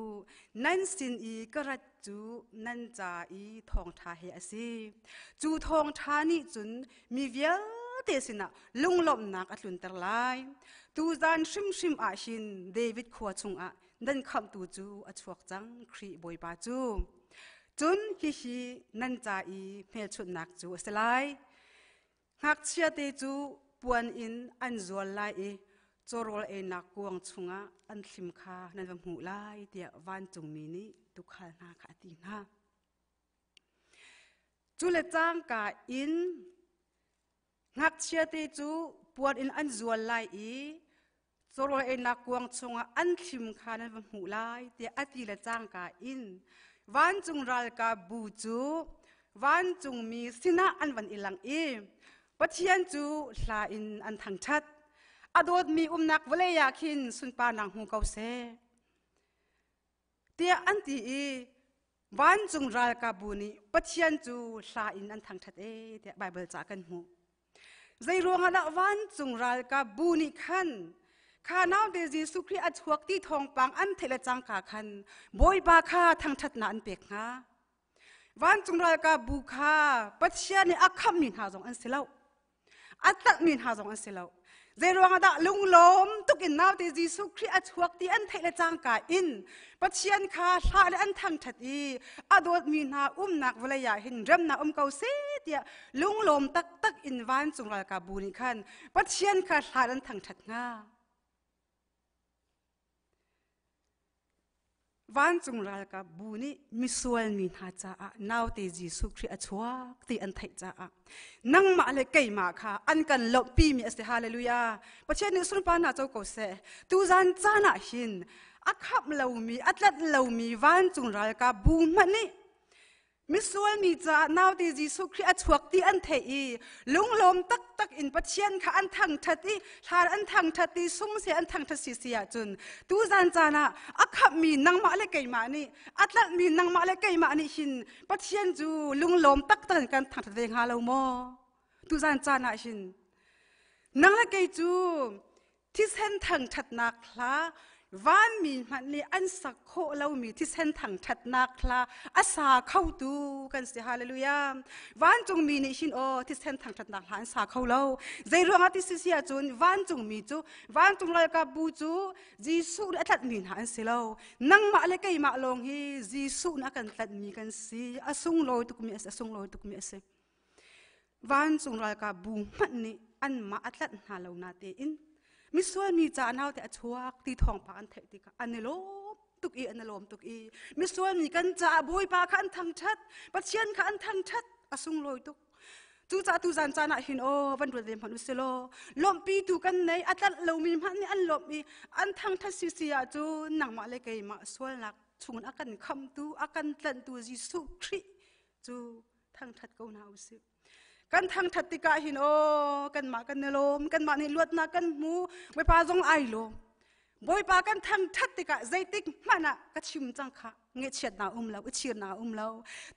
nan sin i karat chu nan cha i thong tha he asi chu thong tha ni chun mi vial te sina lunglom nak atlun tar lai tu zan shim shim a hin david khwa chung a nan kham tu chu a chuak chang khri boi pa chu chun hi nan cha i mel chut nak chu asalai hak chia te chu puan in an zol lai e chorol e nak kuang chunga an thlim kha nan va mu lai tia van chung mi ni tu khal na kha ti na chu le chang ka in hak chia te chu puan in an zol lai e chorol e nak kuang chunga an thlim kha nan va mu lai tia ati le chang ka in van chung ral ka bu chu van chung mi sina an van ilang e pathian chu hla in an thang that adot mi nak vale yakin sun pa nang hu kau se tia anti e van chung ral ka buni pathian chu hla in an thang that e te bible cha kan hu zai ronga da van chung ral ka buni khan kha naw de jesu khri a chuak ti thong pang an thela chang ka khan boi ba kha thang that na an pek nga van chung ral ka bu kha pathian ni akham min ha jong an selau atak min ha jong an selau zai ronga da lunglom tukin naw te jesu khri a chuak ti an thela chang ka in pathian kha hla le an thang that i adot min ha nak wala ya hin ram na kau se tia lunglom tak tak in van chung ral ka bu ni khan pathian kha hla an thang that nga van chung ral ka bu ni misual min ha cha a naw te jesu khri a chuak ti an thai cha a nang ma le kai ma kha an kan lo pi mi ase hallelujah pathian ni sun pa na chau ko se tu zan cha na hin a khap lo mi atlat lo mi van chung ral ka bu ma ni misual mi cha naw te jesu khri a chuak ti an thei i lunglom tak tak in pathian kha an thang thati thar an thang thati sung se an thang thasi sia chun tu zan cha na a khap mi nang ma le kai ma ni atlat mi nang ma le kai ma ni hin pathian chu lunglom tak tak kan thang thate nga lo mo tu zan cha na hin nang le kai chu thi sen thang that nak hla van mi man ni an sak kho lo mi thi sen thang that nak hla asa khau tu kan se hallelujah van chung mi ni hin o thi sen thang that nak han sa khau lo zai ronga ti si sia chun van chung mi chu van chung la ka bu chu jisu athat min han se lo nang ma le kai ma long hi jisu na kan tlat mi kan si asung loi tu mi as asung loi tu mi ase van chung la ka bu man ni an ma atlat na lo na te in mi suan mi cha naw te achuak ti thong pa an thei ti ka anelom tuk i anelom tuk i mi suan mi kan cha boi pa kha an thang that pathian kha an thang that asung loi tuk tu cha tu zan cha na hin o van ru dem hanu selo lom pi tu kan nei atlat lo mi man ni an lom i an thang that si sia chu nang ma le kai ma sual nak chung akan kham tu akan tlan tu jisu khri chu ทั้งทัดเกาหนาอุสิกันทั้งทัดติกาหินโอกันมากันเนลมกันมาในลวดนากันมูไว้ปาจงไอโลบอยปากันทั้งทัดติกาใจติกมันอะก็ชิมจังค่ะเงี้ยเชียดนาเราเชียดนาเรา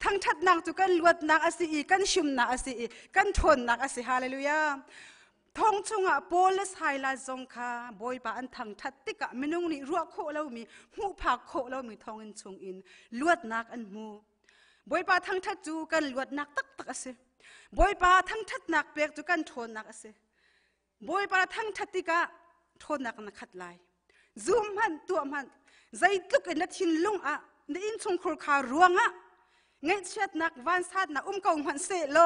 ทั้งทัดนางจุกันลวดนางอาศัยกันชิมนาอาศัยกันทนนางอาศัยฮาเลลูยาทองชงอ่ะโปลสไฮลาจงค่ะบอยปาอันทั้งทัดติกะไม่นุ่งนี่รัวโคเรามีหูผักโคเรามีทองอินชงอินลวดนักอันมูบอยปาทั้งทัดจูกันลวดนักตักตักอาศัยบอยปาทั้งทัดนักเปียกจูกันทนนักอาศัยบอยปาทั้งทัดติกะทนนักนักขัดลายซูมมันตัวมันใจตุกอินนัดหินลุงอ่ะในอินชงครัวคารวงอ่ะเงี้ยเช็ดนักวันสัตว์นักเก่าหันเสโล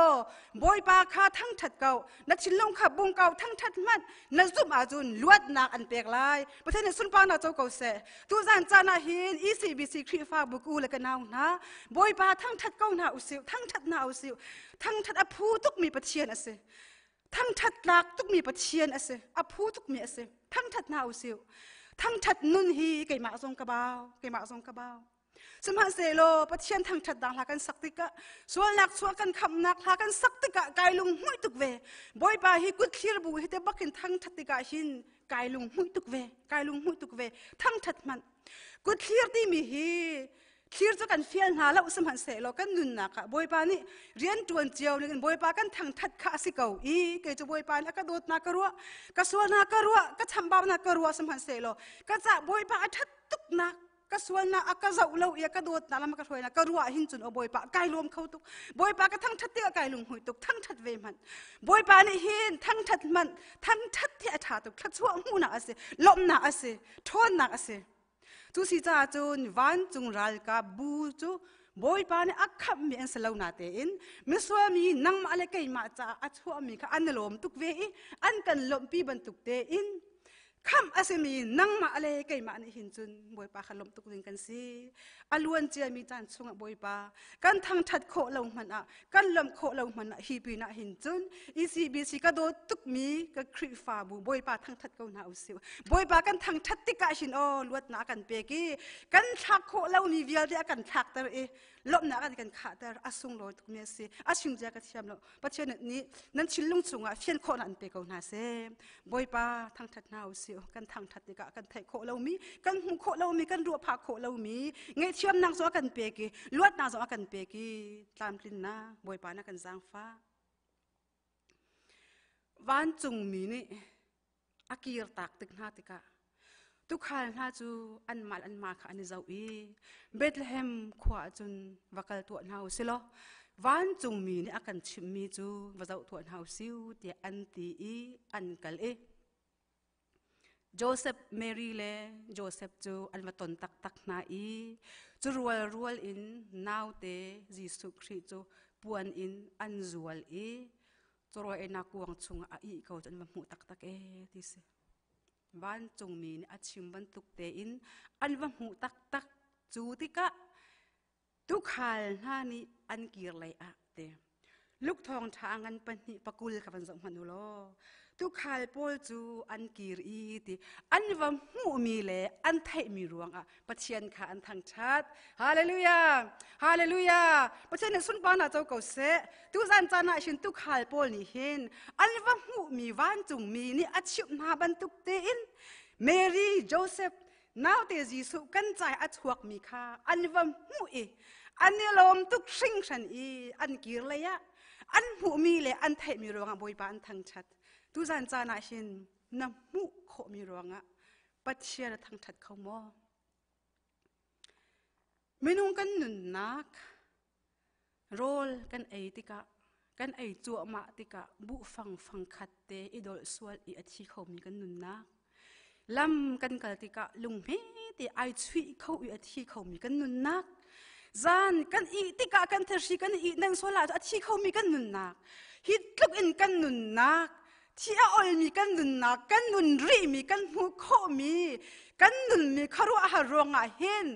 บอยปาคาทั้งทัดเก่านักชิลลงขับบุงเก่าทั้งทัดมันนักซุ่มอาจุนลวดนักอันเปียกลายประเทศในสุนปานาเจ้าเก่าเสตุจันจานาหินECBCครีฟ้าบุกูและกันเอานะบอยปาทั้งทัดเก่าหน้าอุสิวทั้งทัดหน้าอุสิวทั้งทัดอภูตุกมีประเทียนอเสทั้งทัดลักตุกมีประเทียนอเสอภูตุกมีอเสทั้งทัดหน้าอุสิวทั้งทัดนุนฮีไก่หมาทรงกระเบาไก่หมาทรงกระเบาสมัยเซโลปะเทียนทางชัดดังหากันสักติกะส่วนหลักส่วนกันคำนักหากันสักติกะกายลุงหุ่ยตุกเวบอยปาฮิกุดเคลียร์บุฮิเตบักกินทางชัดติกะหินกายลุงหุ่ยตุกเวกายลุงหุ่ยตุกเวทางชัดมันกุดเคลียร์ที่มีฮีเคลียร์จะกันเฟียนหาแล้วสมัยเซโลกันนุนนักะบอยปานี่เรียนจวนเจียวนี่กันบอยปากันทางชัดข้าสิเกาอีเกจะบอยปานี่ก็โดดนักรัวก็ส่วนนักรัวก็ทำบาปนักรัวสมัยเซโลก็จะบอยปาชัดตุกนักก็ส่วนน่ะก็จะเราเอียก็โดดน่ะแล้วมันก็ถอยน่ะก็รัวหินจุนเอาบอยปะไก่รวมเขาตุกบอยปะก็ทั้งทัดเตี้ยไก่ลุงหุยตุกทั้งทัดเวมันบอยปะนี่หินทั้งทัดมันทั้งทัดที่อาชาตุกทัดชั่วหูน่ะอาศัยลมน่ะอาศัยทนน่ะอาศัยทุสิจ้าจุนวันจุงรัลกาบูจูบอยปะนี่อักขับมีอันสลาวนาเตอินมิสวามีนั่งมาอะไรไก่มาจ้าอัชั่วมีก็อันลมตุกเวอีอันกันลมปีบันตุกเตอินคำอาศัยมีนั่งมาอะไรไก่มาในหินจุนบอยปาขลมตุกลิงกันสิอล้วนเจียมีจานชงบอยปากันทางทัดโคเหล่ามันอ่ะกันลมโคเหล่ามันอ่ะฮีปีน่ะหินจุนECBCก็โดดตุกมีก็ครีฟ้าบูบอยปาทางทัดเกาหน้าอุสิวบอยปากันทางทัดติกาชินโอลวดหน้ากันเปกี้กันทักโคเหล่ามีเวียเดียกันทักแต่เอลบหน้ากันขาแต่อาสุงลอยตุกเมียสิอาชิงเจกันเทียมโลปัจเจกนี้นั้นชิลลุงชงอ่ะเฟียนโคนันเปเกาหน้าเซบอยปาทางทัดหน้าอุสิกันทางทัดติกะกันไทยโคเรามีกันหุโคเรามีกันรัวผาโคเรามีเงยเชื่อมนางสวกันเปกีลวดนางสวกันเปกีตามกลิ่นนะบอยปานักกันจางฟ้าวันจุงมีนี่อากีร์ตักตึกนาติกะทุกขานนาจูอันมาค่ะอันนี้เจ้าอีเบธเลเฮมขวาจุนวักลตัวนาสิโลวันจุงมีนี่อากันชิมมีจูว่าเจ้าตัวนาสิวเดียอันตีอีอันกัลเอโจเซฟเมรีเลโจเซฟจูอันมาตนตักนาอีจูรัวอินนาวเตจิสุคริจูปวนอินอันจวลอีจูรัวเอนักวงชงอีเขาจนมาหมู่ตักเอที่สิบ้านจงมีนอาชิมบันตุกเตอินอันมาหมู่ตักจูติกะทุกขัลนานี้อันกีร์เลยอะเตลูกทองทางอันปนิปกุลกับวันสมันุโลทุกขัลโพลจูอันกีร์อีติอันว่าหูมีเลอันไทยมีรวงอ่ะปัจเจียนขาอันทางชัดฮาเลลูยาฮาเลลูยาปัจเจียนสุนปานาเจ้าเก่าเสทุกสันจานาชินทุกขัลโพลนี่เห็นอันว่าหูมีวันจุงมีนี่อัจฉริยะบรรทุกเตอินเมรีโจเซฟนาวเตจิสุกันใจอัจฉริยะมีค่าอันว่าหูอีอันนี้ลมทุกสิ่งฉันอีอันกีร์เลยอะอันหูมีเลอันไทยมีรวงอ่ะบอยปานทางชัดทุสันจานาชินน้ำมุโคมีรวงอ่ะปัจเจียทางชัดเขาโมไม่นุ่งกันหนุนนักโรลกันไอติกะกันไอจั่วมาติกะบุฟังขัดเตอิดอลสวลอีอัชีเขามีกันหนุนนักลำกันกัลติกะลุงเฮติไอชีเขาอีอัชีเขามีกันหนุนนักจานกันอีติกะกันเทชีกันอีนังโซลาอัชีเขามีกันหนุนนักฮิตลุกอินกันหนุนนักที่ออลมีกันนุนนักกันนุนรีมีกันหูโคมีกันนุนมีคารุอาหารรองอาเห็น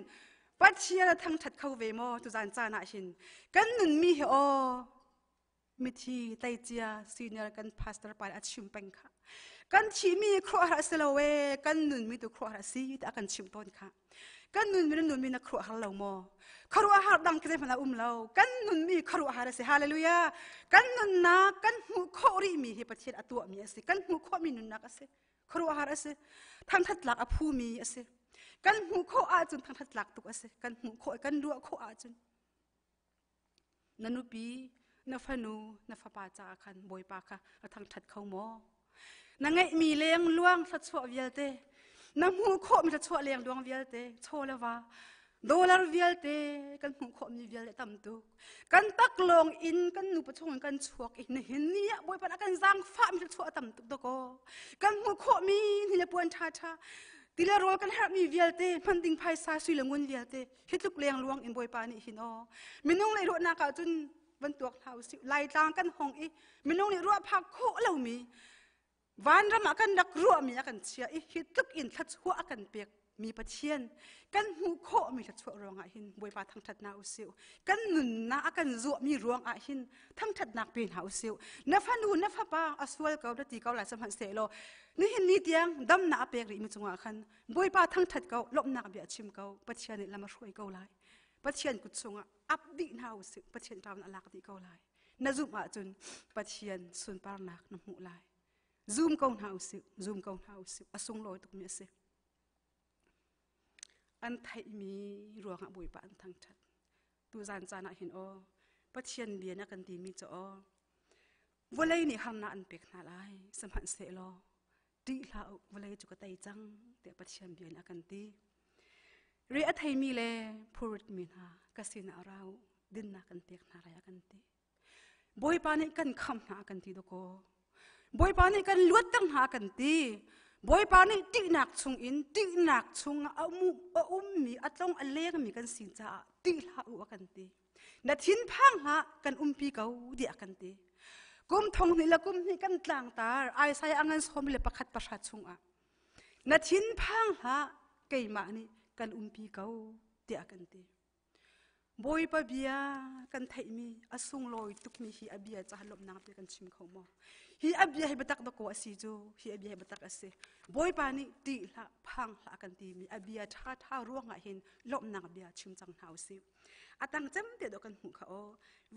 ปัจเจียทั้งชัดเข้าเวโมตุจานจานาชินกันนุนมีเหอมิทีไตเจียซีเนียร์กันพาสเตอร์ปานอัดชิมเป็งค่ะกันชีมีครัวหาเซลเวกันนุนมีตัวครัวหาซีแต่กันชิมต้นค่ะกันนุนมีนักครัวหาเหล่าโม คารุอาหารดังกันเป็นอะไรเรากันนุนมีคารุอาหารสิฮาเลลูยากันนุนนักกันหูโคริมีเหตุเช่นตัวมีสิกันหูโคมีนุนนักสิคารุอาหารสิทางทัดหลักอภูมีสิกันหูโคอาจุนทางทัดหลักตุกสิกันหูโคกันรัวโคอาจุนนันุปีนัฟนูนัฟปาจาคันบอยปาค่ะทางทัดเขาหมอนังไงมีเลี้ยงล่วงสัดส่วนเวียเตนังหูโคมีสัดส่วนเลี้ยงดวงเวียเตโชเลวาดอลลาร์เวียเตกันหูโคมีเวียเตตั้มตุกกันตักลงอินกันนูปชงกันชวกอินเห็นนี่บอยปากันจังฟ้ามีสัดส่วนตั้มตุกตะโกกันหูโคมีนี่ละปวนชาชาทีละรอกันหามีเวียเตมันดิ่งไพ่ซาสุยละงวนเวียเตฮิตลุกเลี้ยงล่วงอินบอยปานี่หินอมินงเลยรถนักจุนวันตัวเท้าสิไล่ตางกันห้องอีมินงเลยรัวพักโคเหล่ามีวันรำกันนักรัวมีกันเชียฮิตลุกอินทัดหัวกันเปียกมีปะเชียนกันหูโคมีทัดหัวรองอาหินบวยปาทั้งทัดนาอุสิวกันหนุนนากันจั่วมีรองอาหินทั้งทัดนักเป็นหาอุสิวนัฟนูนัฟปาอสวลเกาดตีเกาหลายสมัยเสโลนี่เห็นนี่เตียงดำนาเปียกริมิจงอาคันบวยปาทั้งทัดเกาลบนักเบียชิมเกาปะเชียนนี่ละมาช่วยเกาหลายปะเชียนกุศลอับดินาอุสิวปะเชียนราวนัลากตีเกาหลายนาจุมาจุนปะเชียนสุนปารนักน้ำหูลายซูมเกาหาอุสิวซูมเกาหาอุสิวอสงลอยตุกเมียเสอันไทยมีรวงบุยปะอันทั้งชัดตูจานจานะเห็นอ๋อปะเชียนเบียนักกันตีมีจ่อวันเลยนี่ฮันนาอันเป็กนาไลสมัยเสลอดีลาวันเลยจุกไตจังแต่ปะเชียนเบียนักกันตีเรียไทยมีเลยพูดมีนะกสินาเราดินนักกันเป็กนาไรกันตีบุยปานี่กันคำนากันตีดก็บอยปานี่กันลวดตั้งหากันตีบอยปานี่ตีหนักชงอินตีหนักชงเอามีอัตลงอันเล็กมีกันสิจ้าตีลาอุกันตีนัดหินพังหากันปีเกาเดียกันตีกุมทงนี่ละกุมนี่กันต่างตาไอใส่อังเงินสมเลยประคัดประชาชงอ่ะนัดหินพังหาเกี่ยมานี่กันปีเกาเดียกันตีบอยปะเบียกันไทยมีอสุงลอยตุกมีฮีอเบียจะหลบนางไปกันชิมเขาหมอฮีอเบียให้บัตักตะโกอสิจูฮีอเบียให้บัตักอสิบอยปานี่ตีละพังละกันตีมีอเบียท่าร่วงอ่ะเห็นหลบนางเบียชิมจังหาวสิอาตังจำเดียดกันหูเขา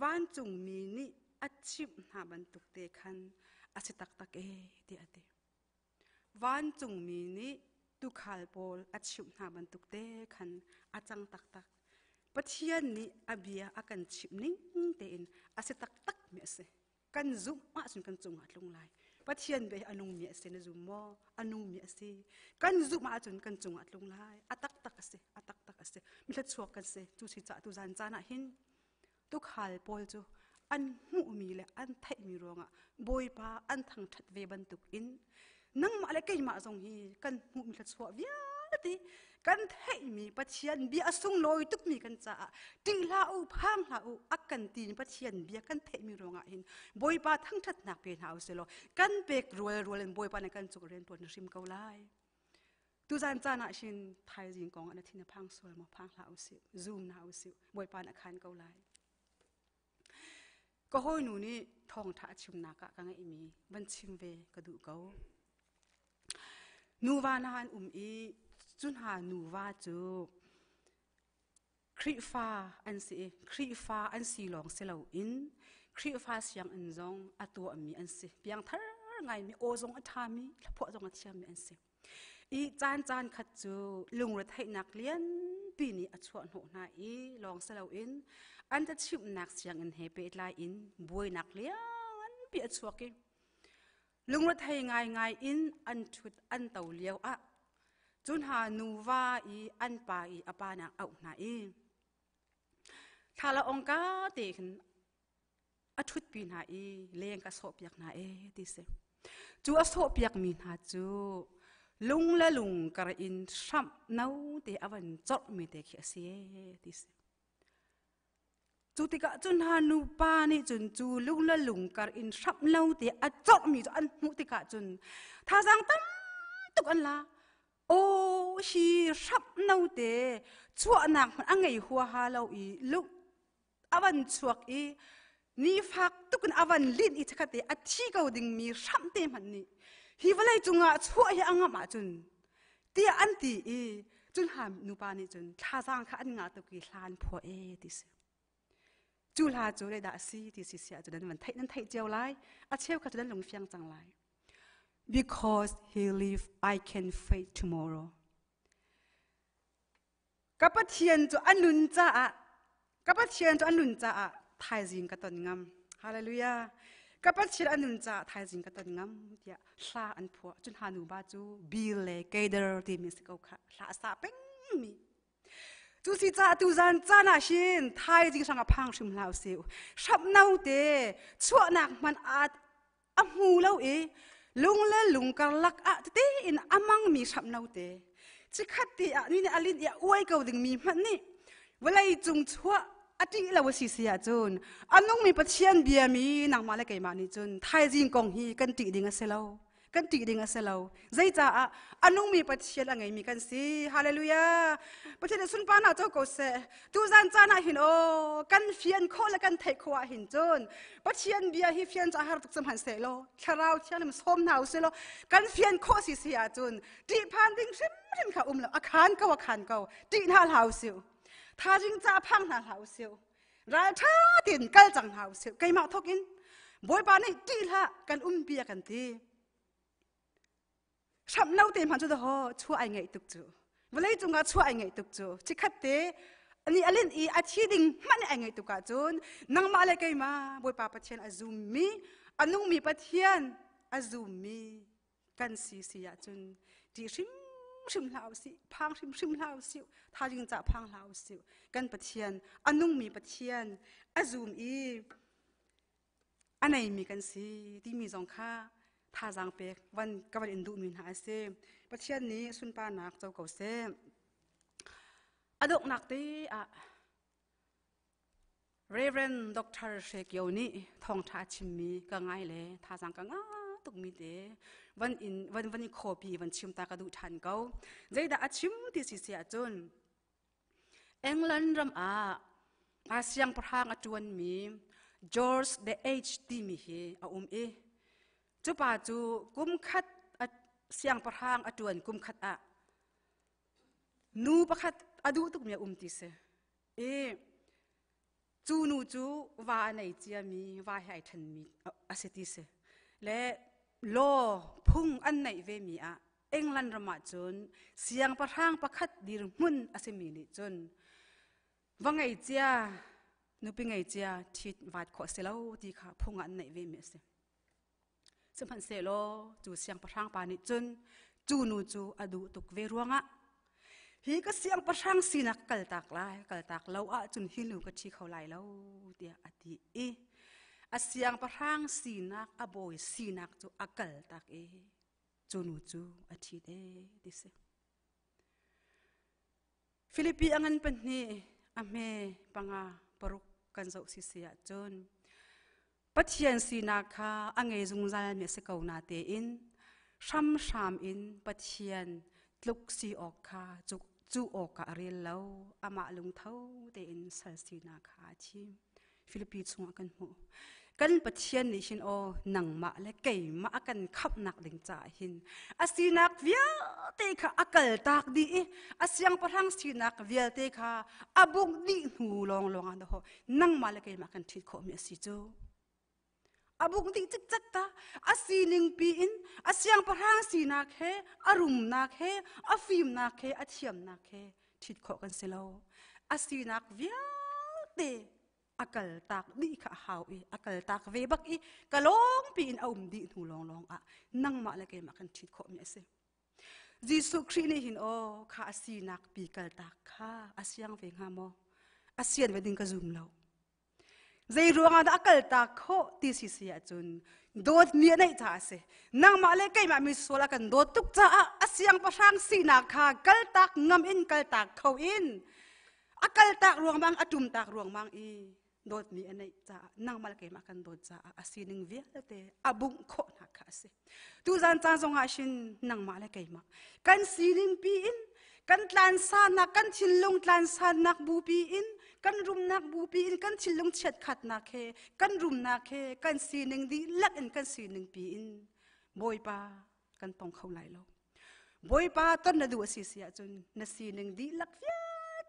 วันจุงมีนี่อัดชิมหาบันตุกเตคันอาศิตักตะเกเดียเดวันจุงมีนี่ตุขลโปลอัดชิมหาบันตุกเตคันอาจังตักตักปะเทียนนี่อเบียอากันชิมนิ่งเต็นอาศัยตักเมียเสกันซุ่มมาจนกันจงหัดลงลายปะเทียนเบยอนุเมียเสนซุ่มมออนุเมียเสกันซุ่มมาจนกันจงหัดลงลายอาตักเสอาตักเสมิทัดชัวกันเสจูสิจ่าตูจานจานะหินตุกหาลปอลจูอันหูมีเลยอันไทยมีรองอ่ะบอยปาอันทางทัดเวบันตุกอินนั่งมาอะไรกันมาจงฮีกันหูมิทัดชัวเวียตีกันเทมีปะเชียนเบียสุงลอยตุกมีกันจ้าตีลาอูพังลาอูอักกันตีนปะเชียนเบียกันเทมีรองอินบอยปาทั้งทัดนักเป็นหาวเสลอกันเบกรัวเล่นบอยปาในกันจุกเรียนตัวนิมเกาไลตูจานจานะชินไทยจิงกองอันที่นพังสวยมาพังลาอูสิซูมลาอูสิบอยปาในคันเกาไลก็ห้อยหนูนี่ทองท่าชิมนักกังไอมีบันชิมเวกระดูเกานูวานานอีจุนหานูว่าจูครีฟ้าอันสีครีฟ้าอันสีหลงเสลาอินครีฟ้าเสียงอันจงอัตัวมีอันสีเพียงท่าไงมีโอจงอัฐามีและพวกจงอัฐามีอันสีอีจานขัดจูลุงรถให้นักเลี้ยนปีนี้อัชวนหัวหน้าอีหลงเสลาอินอันจะชิมนักเสียงอันเฮเปตลายอินบวยนักเลี้ยนปีอัชวกิลุงรถให้ง่ายอินอันชุดอันเต่าเลี้ยวอะจุนหานูว่าอีอันปาอีอปานักเอาหน้าอีถ้าเราองกาเตกันอชุดปีหน้าอีเลี้ยงกระสอบยักหน้าดิเสจูอสอบยักมีหน้าจูลุงและลุงกระอินซ้ำน้าเตอวันจดมีเตเขียเสียดิเสจูติกะจุนหานูปานี่จุนจูลุงและลุงกระอินซ้ำน้าเตอจดมีจอันมุติกะจุนถ้าสังตั้มตุกอันละโอ้ชีรับน้าเตชั่วนักมันอังไงหัวหาเราอีลุกอวันชวกอีนี่ฟักตุกันอวันลิ้นอีชักเตอที่เกาดิ่งมีรับเตมันนี่ฮิวเลยจุงะชั่วยังอ่ะมาจุนเตียอันตีอีจุ จุนหามนูปานี่จุนท่าสร้างข้าอันงาตุกีลานพัวติสจูลาจูเลยด่าซีที่สิเสียจุดนั้นมันไทยนั้นไทยเจียวไล่อาเชียวกับจุดนั้นลงเฟียงจังไล because he live I can face tomorrow กับปะเทียนจุอันนุนจ้ากับปะเทียนจุอันนุนจ้าไทยจิงกับต้นงามฮาเลลูยากับปะเทียนอันนุนจ้าไทยจิงกับต้นงามเดียลาอันพัวจุนหานูบาจูบิลเลเกเดอร์ที่มิสกเอาค่ะลาสาเป็งมีจูสิจ้าตูจันจ้านาชินไทยจิงสังกับพังชิมลาวสิวชับนาเตชั่วนักมันอาจอมูเลาลุงและลุงกลักตีอินอามังมีชับนาเตจิขัดตีนี่เนี่ยอลินอวยเกาดึงมีมันนี่เวลาจุงชั่วอดีเราสิเสียจนอันนุ่งมีปัจเจียนเบียมีนางมาเลกมานี่จนไทยจิงกงฮีกันตีดิ่งเสลากันตีดิ่งเสลาใจจ้าอันนุ่งมีปัจเจียนอะไรมีกันสิฮาเลลูยาปัจเจียนสุนปานาเจ้าก็เสตูจันจานาหินโอกันเฟียนโคและกันเทขวาหินจนปัจเจียนเบียฮีเฟียนจะหาตุกสมหันเสลคาราวเทียนมันส้มหนาวเสลกันเฟียนโคสิเสียจนตีพันดิ่งริมข้าแล้วอาคารก็อาคารเก่าตีน่าหาวสิวถ้าจึงจะพังน่าหาวสิวรายท่าตินกัลจังหาวสิวไกมาทกินบอยปานี่ตีละกันเบียกันทีฉันเล่าเต็มพันจุดห่อช่วยไงตุกจูเวลาจุงก็ช่วยไงตุกจูจิขัดเตอันนี้อลินอีอาชีดิ่งมันไงตุกจูนนังมาเลยไกมาบอยปาปะเทียนอาซูมีอันนุ่งมีปะเทียนอาซูมีกันสียจุนดีชิมลาวสิพังชิมลาวสิถ้าจึงจะพังลาวสิกันปะเทียนอันนุ่งมีปะเทียนอาซูมีอันไหนมีกันสิที่มีสองข้าท่าจังเปกวันกับวันอินดูมินหาเซปะเทียนนี้สุนปานักเจ้าเก่าเซอดกนักตีReverend Dr. Sheikh Yoni ทองท่าชิมมีก็ง่ายเลยท่าจังก็ง่ายตุกมีเดวันนี้ขอปีวันชิมตากระดูทันเก่าใจด่าชิมที่สิเสียจนเอ็งลันรำอาเซียงพระงจวนมี George the H ที่มีเฮจูป่าจูกุมขัดเสียงพระงจวนกุมขัดนูประคัดอดูตุกมีติเสจูนูจูว่าในเจียมีว่าให้ทันมีอาเซติเสและโลพุ่งอันไหนเวมีเอ็งลันรมาจนเสียงประทางประคัดดีรมุนอาเซมีนิจนว่าไงเจียนูเป็นไงเจียทิดวัดขอเสลาดีค่ะพุ่งอันไหนเวมีเสสมพันเสลจูเสียงประทางปานิจนจูนูจูอดูตุกเวรวงฮีก็เสียงประทังสีนักกัลตักไล่กัลตักเล่าจุนฮิลูก็ชี้เขาไล่เล่าเดียอดีเสียงประทังสีนักอบอยสีนักจูกัลตักจูนูจูอธิเดดิเสฟิลิปปีอังันเป็นนี่อเมปังปรุกกันเจ้าสิเสียจนปัจเจียนสีนักค่ะอังเงจุงใจเมสกาวนาเตอินช้ำอินปัจเจียนลุกสีออกค่ะจูออกกะเรียนแล้วอามาลุงเท่าเดินสัลสีนาคาชิมฟิลิปปินส์งกันหูกันปัจเจียนนิชินโอหนังมาและเก่งมากันขับหนักดึงจ่าหินอาศีนักเวียเตค่ะอากาศตากดีอาเสียงประทังสีนักเวียเตค่ะอาบุกดีหูลองอันเดอหนังมาและเก่งมากันทิดขอมีสิจูอาบุกดีจักตาอาศีนึงปีนอาเสียงประทังสีนักเฮอารุมนักเฮอาฟิมนักเฮอาเทียมนักเฮทิดขอกันเสลาอาศีนักเวียเตอากาศตากดีข้าหาวอากาศตากเวบักกะลงปีนเอาดีหูลองนั่งมาและเกมากันทิดขอมีเสยิสุครีนี่หินโอข้าอาศีนักปีกาลตากข้าอาเสียงเวงหามออาเซียนเวดิงกะซุมเราใจรวงอากาศตากโคตีสิเสียจนโดดเมียในจ่าเสนั่งมาเลยเกมามีส่วนละกันโดดตุกจ่าอาเสียงประชังสีนักข้ากาลตากงำอินกาลตากเขาอินอากาศตากรวงบางอจุมตากรวงบางโดดมีอันไหนจ้านั่งมาเลยมากันโดดจ้าอาศีนึงเวียเตอบุงโคนักขาสิตูจันจางทรงอาชินนั่งมาเลยมากันศีนึงปีอินกันตลานสานักกันชิลลงตลานสานักบูปีอินกันรุมนักบูปีอินกันชิลลงเช็ดขัดนักเฮกันรุมนักเฮกันศีนึงดีลักอินกันศีนึงปีอินบอยปากันปองเขาไหลโล บอยป้าต้นนาดูสิเสียจนนาสีหนึ่งดีลักเฟีย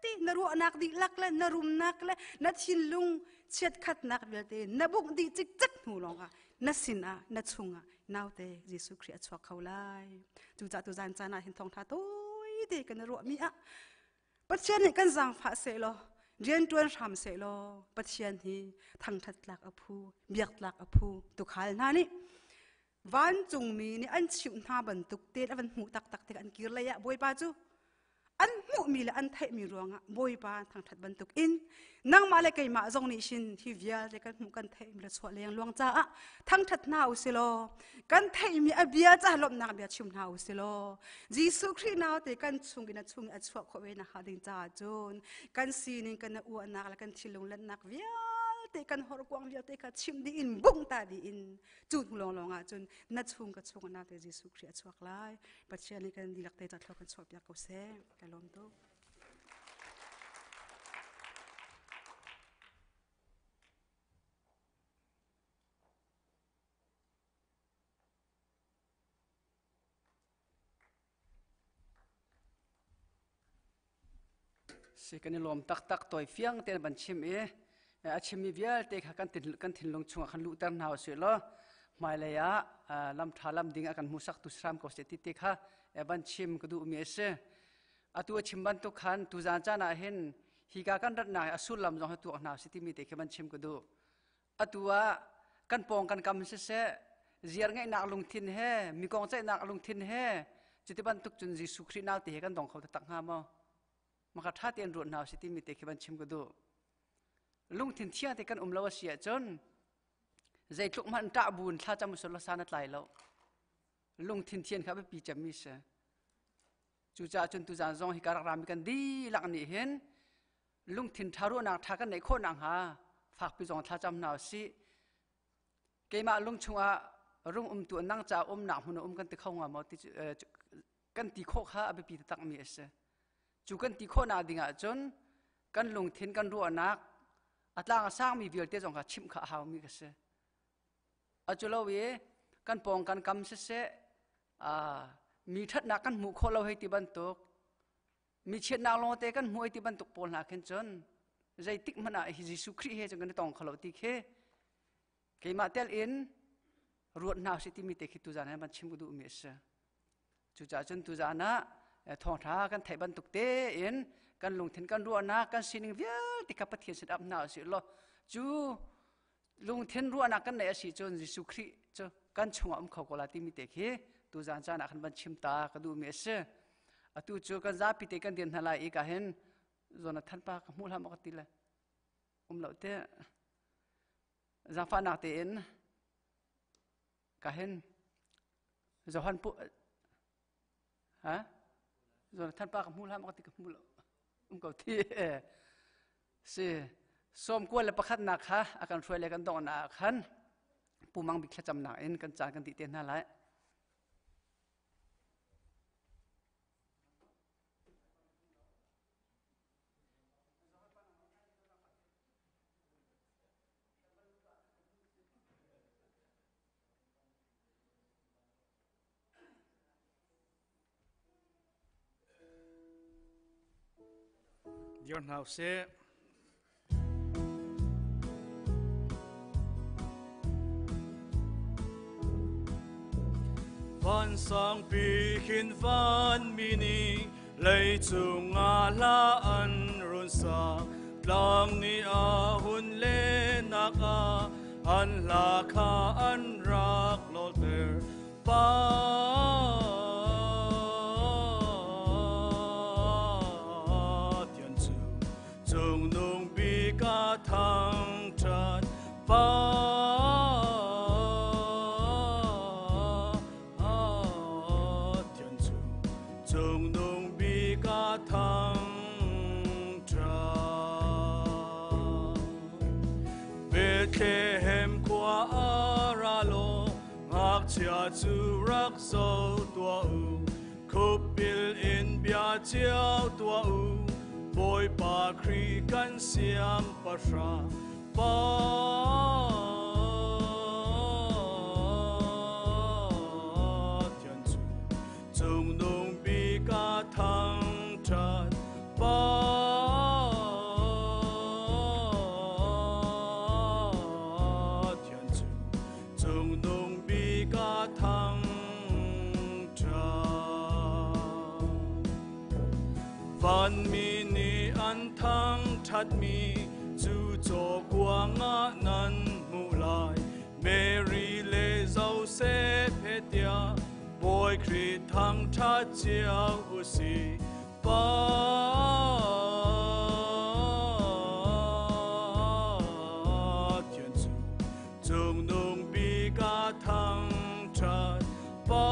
ตีนารัวนักดีลักเลยนารุมนักเลยนาชินลุงเช็ดขัดนักเบลเตนาบุกดีจิกจักหูลงอ่ะนาสินอ่ะนาชุงอ่ะนาวเตเยซูคริสต์ชวกเขาไล่จูจ่าตูจานจานาเห็นทองท่าตัวดีกันนารัวมีอ่ะปัจเจียนกันสังฟ้าเสลอเรียนตัวทำเสลอปัจเจียนที่ทั้งทัดลักอภูเบียกลักอภูตุขายนานี่วันจงมีนี่อันชิวหน้าบรรทุกเต็ดอันหูตักเต็อันกิรเลยอะบอยป้าจูอันหูมีละอันไทยมีรวงอะบอยป้าทั้งทัดบรรทุกอินนั่งมาเลยไกมาจงนี่ชินที่วิอาเลยกันหูกันไทยมีละสวดเลี้ยงลวงจ้าอะทั้งทัดหน้าอุสิโลกันไทยมีอเบียจ้าลมนักเบียชิวหน้าอุสิโลจีสุครีนาวแต่กันชุงกินชุงอัดสวดขวเวนะหาดิงจ้าจูนกันซีนิกันอวนักและกันชิลงเล่นนักวิอาแต่กันหอรกวางเดียวแต่กันชิมดีอินบุ้งตาดีอินจุดลองอ่ะจนนัดชุงกับชุงกันนาแต่ยิสุคริสต์ชวกไล่ปัจเจียนกันดีลักแต่จัดทอกันชอบอยากเอาเซ่กันลมโตสิกันลมตักต่อยเฟียงเตนบัญชิมอาชิมีเวียเตะกันถิ่นลงชงขันลุตันหาวสิล้อมาเลยอะลำทาลำดิ่งกันมุสักตุสรามก็เสติติค่ะบัญชิมก็ดูมีเสตัวชิมบันตุขันตุจานจานาเห็นฮิกากันรัดนาสุลลำจงตัวหนาวสิติมีเตะบัญชิมก็ดูตัวกันปองกันกำเสเจียร์ไงนักลงทินเฮมีกองใจนักลงทินเฮจิตบันตุจุนจิสุครีนาวเตะกันดองเขาตักหามมาคัดท่าเตียนรวดหนาวสิติมีเตะบัญชิมก็ดูลุงทินเทียนที่กันลาวเสียจนใจทุกมันตาบุญถ้าจำมุสลิมสานัดไหลแล้วลุงทินเทียนเขาไปปีจำมิเสจูจ่าจนตุจานจงฮิการรามีกันดีหลังนี้เห็นลุงทินทารุนักทากันในโคนนังหาฝากปีจงถ้าจำหนาวสิเกมาลุงชงอารุ่งตัวนั่งจ่าหนักหุ่นกันติเข้าหัวมาติกันติโคข้าไปปีตักมีเสจูกันติโคนาดิ่งจนกันลุงทินกันรัวนักอัตลางสร้างมีวิลเตจงกับชิมข้าหามีกันเสอจุลวีกันปองกันกำเสมีทัดนักกันหมู่คนเราให้ติบันตุกมีเชียนนางลงเตกันหมู่ให้ติบันตุกปนหาเข็นจนใจติกมันอะฮิจิสุครีเฮจงกันตองเขาเราติกเฮเกมาเตลอินรวดนาสิติมีเตคิตุจานะมันชิมกุดูมีเสจุจ่าจนตุจานะทองท้ากันไทยบันตุกเตอินกันลงถึงกันรัวนักกันสินิงเวียติกับปฏิเสธอับหนาวสิล้อจูลงถึงรัวนักกันในสิจนยิสุครีจูกันชงเขาก็ลาติมิเตเคตูจานจานักขันบันชิมตากระดูเมสตูจูกันซาปิเตกันเดียนทลายอีกเห็นจนท่านปากมูลหามกติละเหล่าเตะจาฟานักเตนกเห็นจาฟันปุฮะจนท่านปากมูลหามกติกับมูลก็ที่สิส้มกวนและประคัดนักฮะอาการช่วยเลยกันดองนักขันปูมังบิกจำหนักเอ็นกันจานกันติเตียนนั่นแหละย้อนหาวเสวันสองปีขึ้นวันมินีเลยจุงอาลาอันรุนสาปลางนี้อาหุนเลนักอันลาคาอันรักโลเตอร์ป้าจงนุ่งบีกาทางทัดป้าจงนุ่งบีกาทางทัดเบธเลเฮมกว่าอาราโลหักเชียจูรักโซตัวคุบบิลอินเบียเจียวตัวบอยปาครีกันเสียมปะชาปาเทียนจูจงนุ่งบี มีนีอันทั้งชัดมีจู่โจกวางานั้นมูลายเมรีเลเจ้าเสเพเตียบอยครีทั้งชัดเจียวอุสีปาเทียนจูจงนุ่งปีกาทั้งชัดปา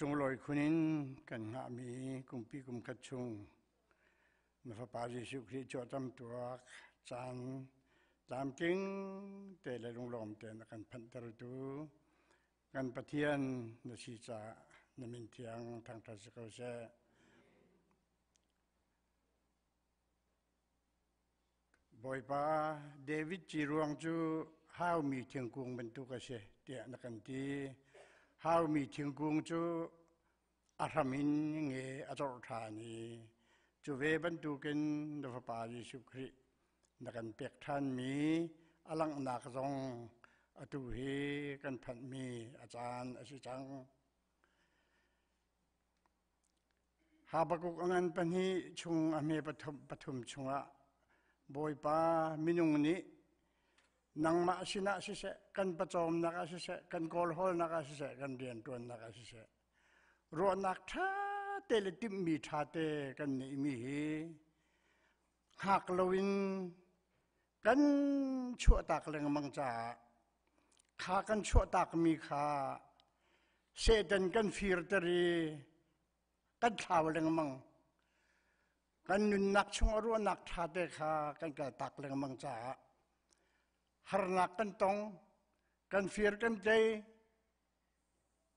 สงลอยคุนินกันหามีกุมปีกุมกัดชงนฟปาจิสุคริจอจำตัวจานตามจริงแต่ละลงลมแต่ละกันพันตรดูกันปะเทียนนชีจานมินเทียงทางทัศกเสบอยปาเดวิดจีรวงจูห้าวมีเทียงกุงบรรทุกเสเตียนักันทีห้าวมีเทียงกุงจูอารามินเงอจอร์ธานีจูเวบรรทุกันนฟปาจิสุครินักันเปียกท่านมีอลังนักจงอตุเฮกันพันมีอาจารย์อสิจังหาบกุกอันปัญหิชงอเมปฐุมชงะบอยปามินุงนี้นังมาสินะสิเสกันประจอมนักสิเสกันกอลฮอลนักสิเสกันเรียนตัวนักสิเสรัวนักท่าเตลติมมีท่าเตกันนี่มีหักลวินกันชั่วตากเลงมังจ่าขากันชั่วตากมีขาเสดันกันฟิร์ตรีกันข่าวเลงมังกันนุนนักชงรัวนักท่าเตขากันกระตักเลงมังจ่าหารนักกันตรงกันฟิร์กันใจ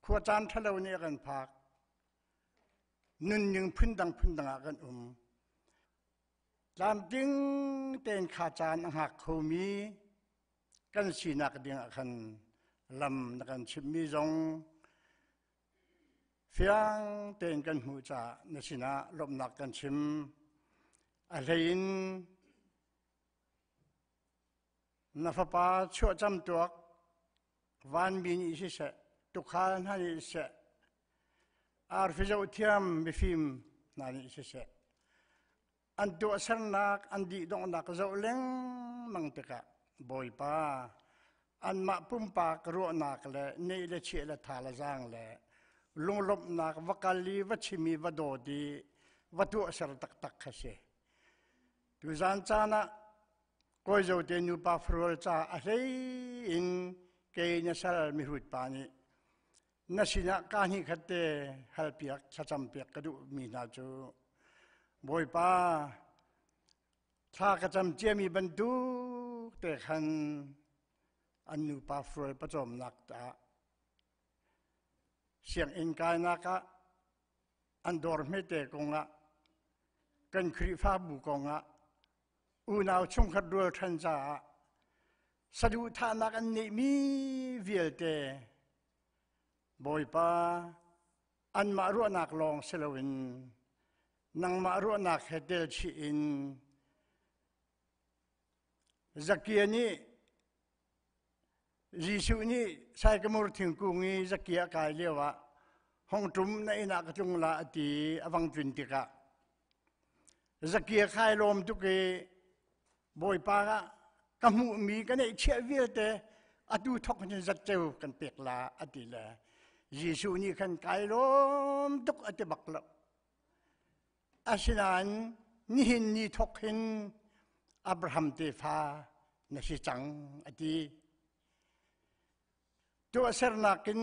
ขวดจานทะเลวนี้กันพักนุนยังพื้นดังกันตามจริงเต็นขาจานหักเขามีกันสีนักเดียงกันลำนักกันชิมมีจงเฟียงเต็นกันหูจ่านสินะลมนักกันชิมอะไรอินนับปาชั่วจำตัววันบินอิเสตุขานให้อิเสอาร์ฟิจอุทิมบิฟิมนั่นอิเสอันตัวสันนักอันดีดงนักเจ้าเล้งมังตะกะบอยป้าอันมาปุ่มปากรัวนักเลยนี่เลเชลทาลจางเลยลุงลบนักวักลีวัชิมีวัดโดดีวัดตัวสารตักขเสตุจานจานะก็จะเดินอยู่ป่าฟรูลจ้าอะไรอินเกย์เนสาลมิรุดปานีนั่นสินะการที่ขัดเตะฮัลเปียกชะจำเปียกกระดูมีนาจูบอยป้าถ้ากระจำเจียมีบรรทุกแต่ขันอันนูป่าฟรูลประจอมนักตาเสียงอินกายนักอันดอร์ไม่เตะกงะกันคริฟ้าบุกงะอุณาวชงขัดรัวทันจ้าสะดุทานักอันนี้มีเวียลเตบอยป้าอันมารัวนักลองเซลวินนังมารัวนักเฮเดลชีอินจักรีนี้ยิสุนี้ใช้กระมุรถึงกุงีจักรีกายเลี้ยวะห้องจุ่มในนักจงลาตีอวังจุนติกะจักรีขายลมทุกบอยป้ากำมูมีกันเชื่อเวียเตอดูทอกกันจัดเจ้ากันเปียกลาอดีละยิสุนี้ขันกายลมทุกอติบักละอาศินันนี่หินนี่ทอกหินอับราฮัมเตฟานสิจังอดีตัวเสรนักิน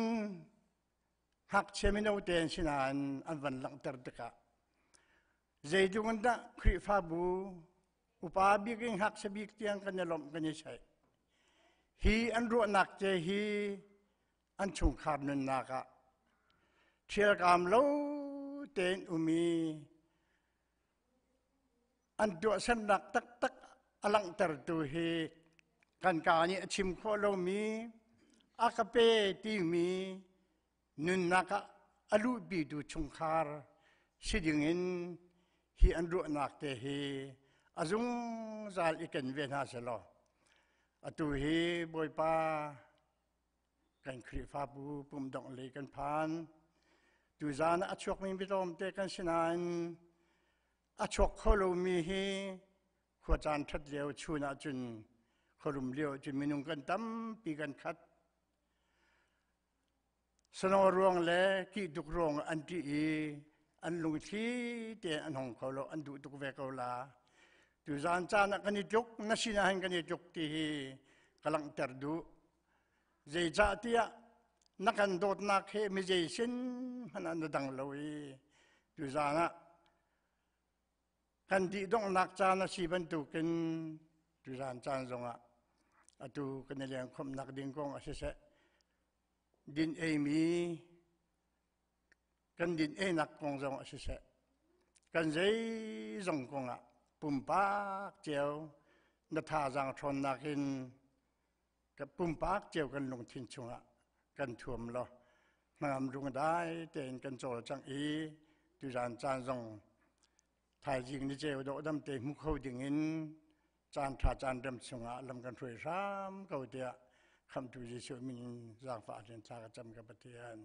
หักเชมินเอาเตนสินันอันวันหลังเตอร์ดกะใจดวงดาคริฟาบูอุปาบิกิงหักสบิกเตียงกันยลมกันยใช่ฮีอันรัวนักเจฮีอันชุงขาดนุนนักะ เทียกามโลเตนอุมีอันตัวสันนักตักอลังตรตุเฮกันกานี่ชิมโคโลมีอากาเปตีมีนุนนักอลูบีดูชงคาร์สิดิงินฮีอันรุนักเตเฮอาจุงซาลอีกันเวนหาเสลออตุเฮบอยปากันครีฟาบูปุ่มดองเลยกันพานดูจานอัชวกมีพิโรมเตกันสินานอัชวกโคโลมีเฮขวจานทัดเลียวชูนาจุนขรุมเลียวจุนมินุงกันตั้มปีกันคัดสนอรวงและกีดุกรวงอันที่อันลุงที่เตอันหงเขาโลอันดุตุกเวกเอาลาดูจานจานกันนิจุกนัสินาหันกันนิจุกที่กำลังเตรดูเจจ่าเตียนักกันโดดนักเฮมิเจชินมันอันดังลอยดูจานะกันดีดงนักจานชีบันตุกันดูจานจานจงอะตูกันเลี้ยงคมนักดิ่งกงอาศัยดินเอมีกันดินเอนักกงจงอาศัยกันใจจงกงอะปุ่มปากเจียวนัทาจังชนนักินกับปุ่มปากเจียวกันลงทิ้งชงอะกันถ่วมล้อนำลงได้เต็นกันโจจังอีดูจานจานจงไทยยิงนี่เจ้าโดดำเตะมุขเขาดิ่งินจานทาจานดำชงอะลำกันถวยซ้ำเขาเดียคำตุจิสุมินจางฝ่าเดินทางจำกับปฏิญาณ